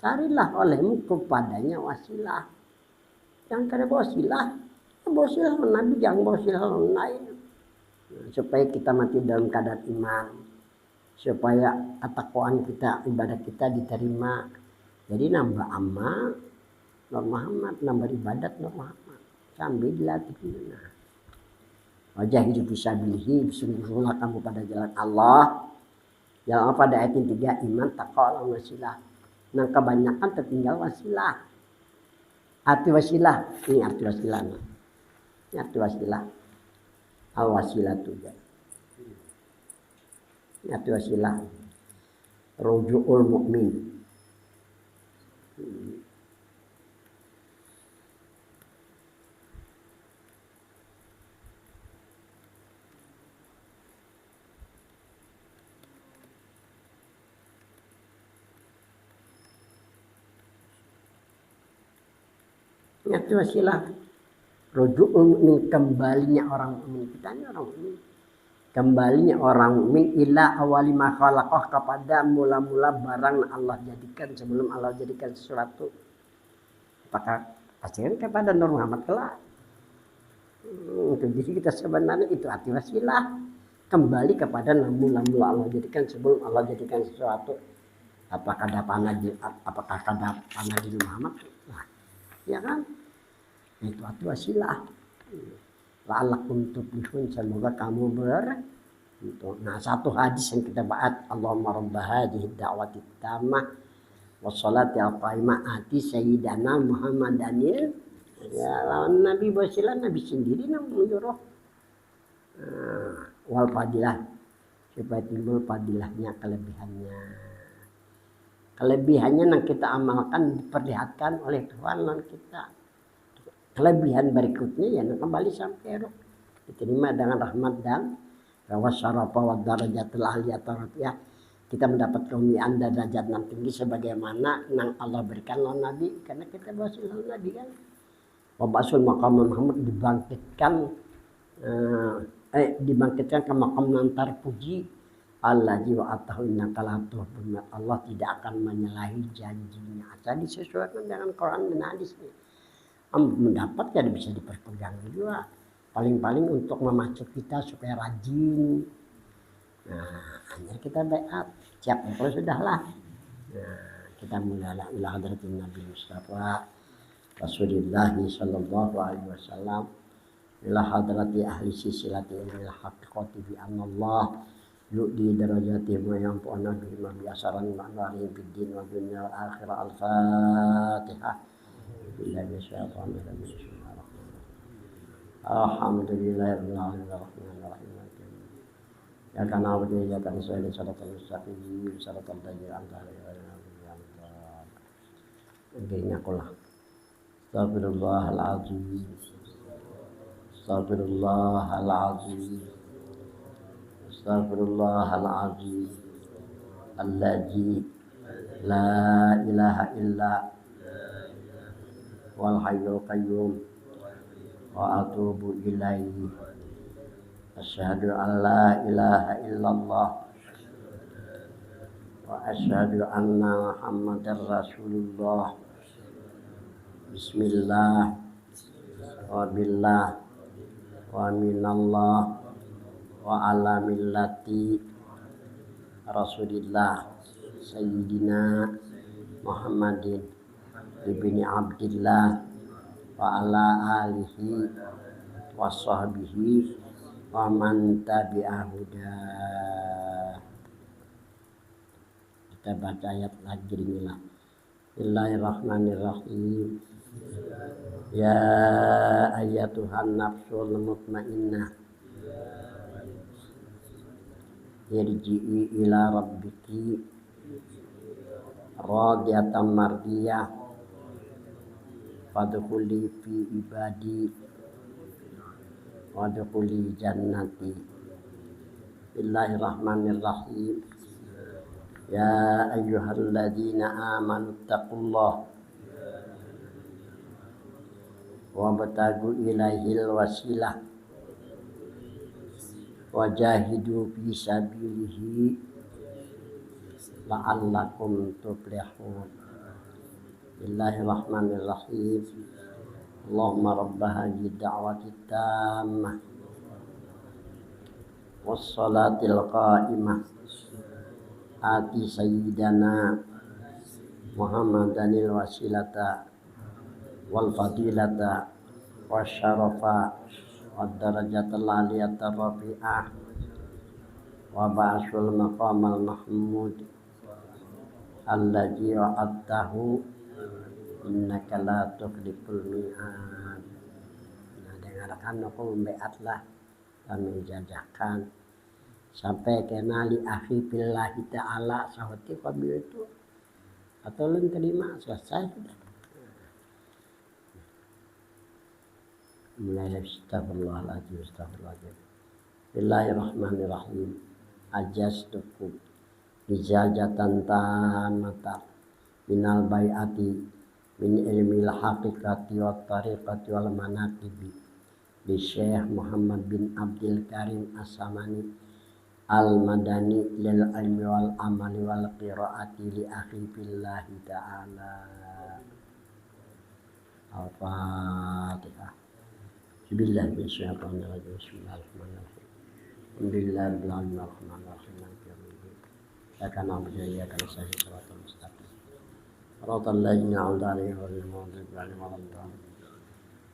Carilah olehmu kepadanya wasilah. Jangan kada wasilah Nabi, jangan wasilah lain. Supaya kita mati dalam keadaan iman. Supaya ketakwaan kita, ibadah kita diterima. Jadi nambah amal Nur Muhammad, nambah ibadat Nur Muhammad. Sambil dilatih. Nah. Wajah hidup fisabilihi, sungguhlah kamu pada jalan Allah. Yang pada ayat 3 iman taqwa wasilah. Nah kebanyakan tertinggal wasilah. Arti wasilah, ini arti wasilah. Ini arti wasilah. Al wasilah juga. Ini arti wasilah. Rujuul mukmin. Itu wasilah. Ruju'ul mu'min, kembalinya orang mukmin. Kita ini orang mukmin. Kembalinya orang mukmin ila awali ma khalaqah, kepada mula-mula barang Allah jadikan sebelum Allah jadikan sesuatu. Apakah pastikan kepada Nur Muhammad kelak. Jadi kita sebenarnya itu arti wasilah. Kembali kepada mula-mula Allah jadikan sebelum Allah jadikan sesuatu. Apakah ada panah di Muhammad? Nah, ya kan? Itu arti wasilah. La'allakum tuflihun, semoga kamu beruntung. Nah, satu hadis yang kita bahas, Allahumma rabb hadhihi da'wati tammah wassalati al-qaimah ati sayyidana Muhammadanil. Ya, lawan Nabi wasilah, Nabi sendiri yang menyuruh. Wal fadilah, supaya timbul fadilahnya, kelebihannya yang kita amalkan diperlihatkan oleh Tuhan dan kita. Kelebihan berikutnya ya kembali sampai roh diterima dengan rahmat dan wasyarafa wa darajatul aliyah. Kita mendapat kemuliaan dan derajat yang tinggi sebagaimana yang Allah berikan lawan Nabi, karena kita wasilah Nabi kan. Wa basul maqam Muhammad dibangkitkan ke makam yang terpuji. Allah jiwa atahu innaka la tuhibbu, Allah tidak akan menyalahi janjinya. Jadi disesuaikan dengan Quran dan hadis. Mendapat ya bisa diperpegang juga. Paling-paling untuk memacu kita supaya rajin. Nah, akhirnya kita baiat. Siap, kalau sudahlah. Nah, kita mulai ila hadratin Nabi Mustafa Rasulullah sallallahu alaihi wasallam, ila hadrati ahli silsilati ilmil haqiqati bi anallah yu'di darajati wa yanfa'una bihi ma bi'asaran ma'nari fid din wa dunya wal akhirah. Al-Fatihah. Alhamdulillahirabbil alamin arrahmanir rahim. Ya kana wa ya kana sallallahu alaihi wasallam siratal ladzina an'amta alaihim. Intinya kulah. Astagfirullahaladzim. Astagfirullahaladzim. Astagfirullahaladzim. Alladzi la ilaha illa wal hayyul qayyum wa atubu ilaihi. Asyhadu an la ilaha illallah wa asyhadu anna Muhammadar Rasulullah. Bismillah wa billah wa minallah wa ala millati Rasulillah Sayyidina Muhammadin ibni Abdillah wa ala alihi wa sahbihi wa man tabi'ahuda. Kita baca ayat lagi inilah. Bismillahirrahmanirrahim. Ya ayyatuhan nafsul mutmainnah, irji'i ila rabbiki radiyatan mardiyah fadkhuli fi ibadi wadkhuli jannati. Bismillahirrahmanirrahim. Ya ayyuhalladzina amanu taqullaha wabtagu ilaihil wasilah wajahidu fi sabilihi la'allakum tuflihun. Bismillahirrahmanirrahim. Allahumma rabba hadhihi da'wati tammah wassalatil qa'imah ati sayyidana Muhammadanil wasilata wal fadilata wasyarafa wad darajatal aliyatar rafi'ah wa ba'sul maqamal mahmud allazi wa'adtahu innaka la tukhliful mi'ad. Nah, dengarkan aku membeatlah dan menjajahkan sampai kenali akhi billahi ta'ala sahwati qabil itu atau lu terima selesai sudah. Mulai astagfirullahaladzim. Bismillahirrahmanirrahim. Ajastukum bijajatan tamata minal bai'ati min ilmil haqiqati wa tariqati wal manaqibi di Syekh Muhammad bin Abdul Karim As-Samani Al-Madani lil ilmi wal amali wal qiraati li akhi billahi ta'ala. Al-Fatihah. Bismillahirrahmanirrahim. Bismillahirrahmanirrahim. Alhamdulillahirabbil alamin arrahmanir rahim maliki yaumiddin. Iyyaka na'budu wa iyyaka nasta'in shiratal mustaqim. Shiratal ladzina an'amta 'alaihim ghairil maghdubi 'alaihim waladdallin.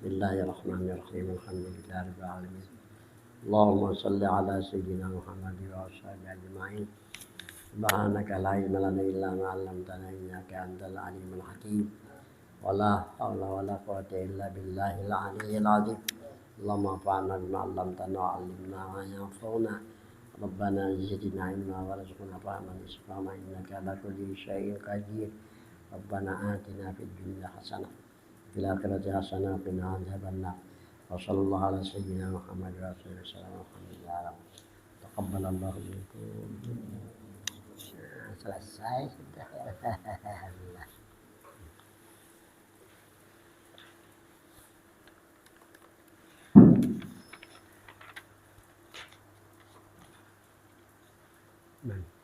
Bismillahirrahmanirrahim. Alhamdulillahirabbil alamin. Allahumma shalli ala sayyidina Muhammad wa ashabihi ajma'in. Subhanaka la ilma lana illa ma 'allamtana innaka antal alimul hakim. Wala haula wala quwwata illa billahil aliyyil azim. Allahumma anfa'na bima 'allamtana wa 'allimna ma yanfa'una. Rabbana zidna ilma warzuqna fahman subhana innaka ala kulli syai'in qadir. Rabbana atina fid dunya hasanah fil akhirati hasanah wa qina adzabannar. Wa sallallahu ala sayyidina Muhammad wa alihi wasallam. Alhamdulillah. Taqabbalallahu minkum. Selesai sudah. Amen.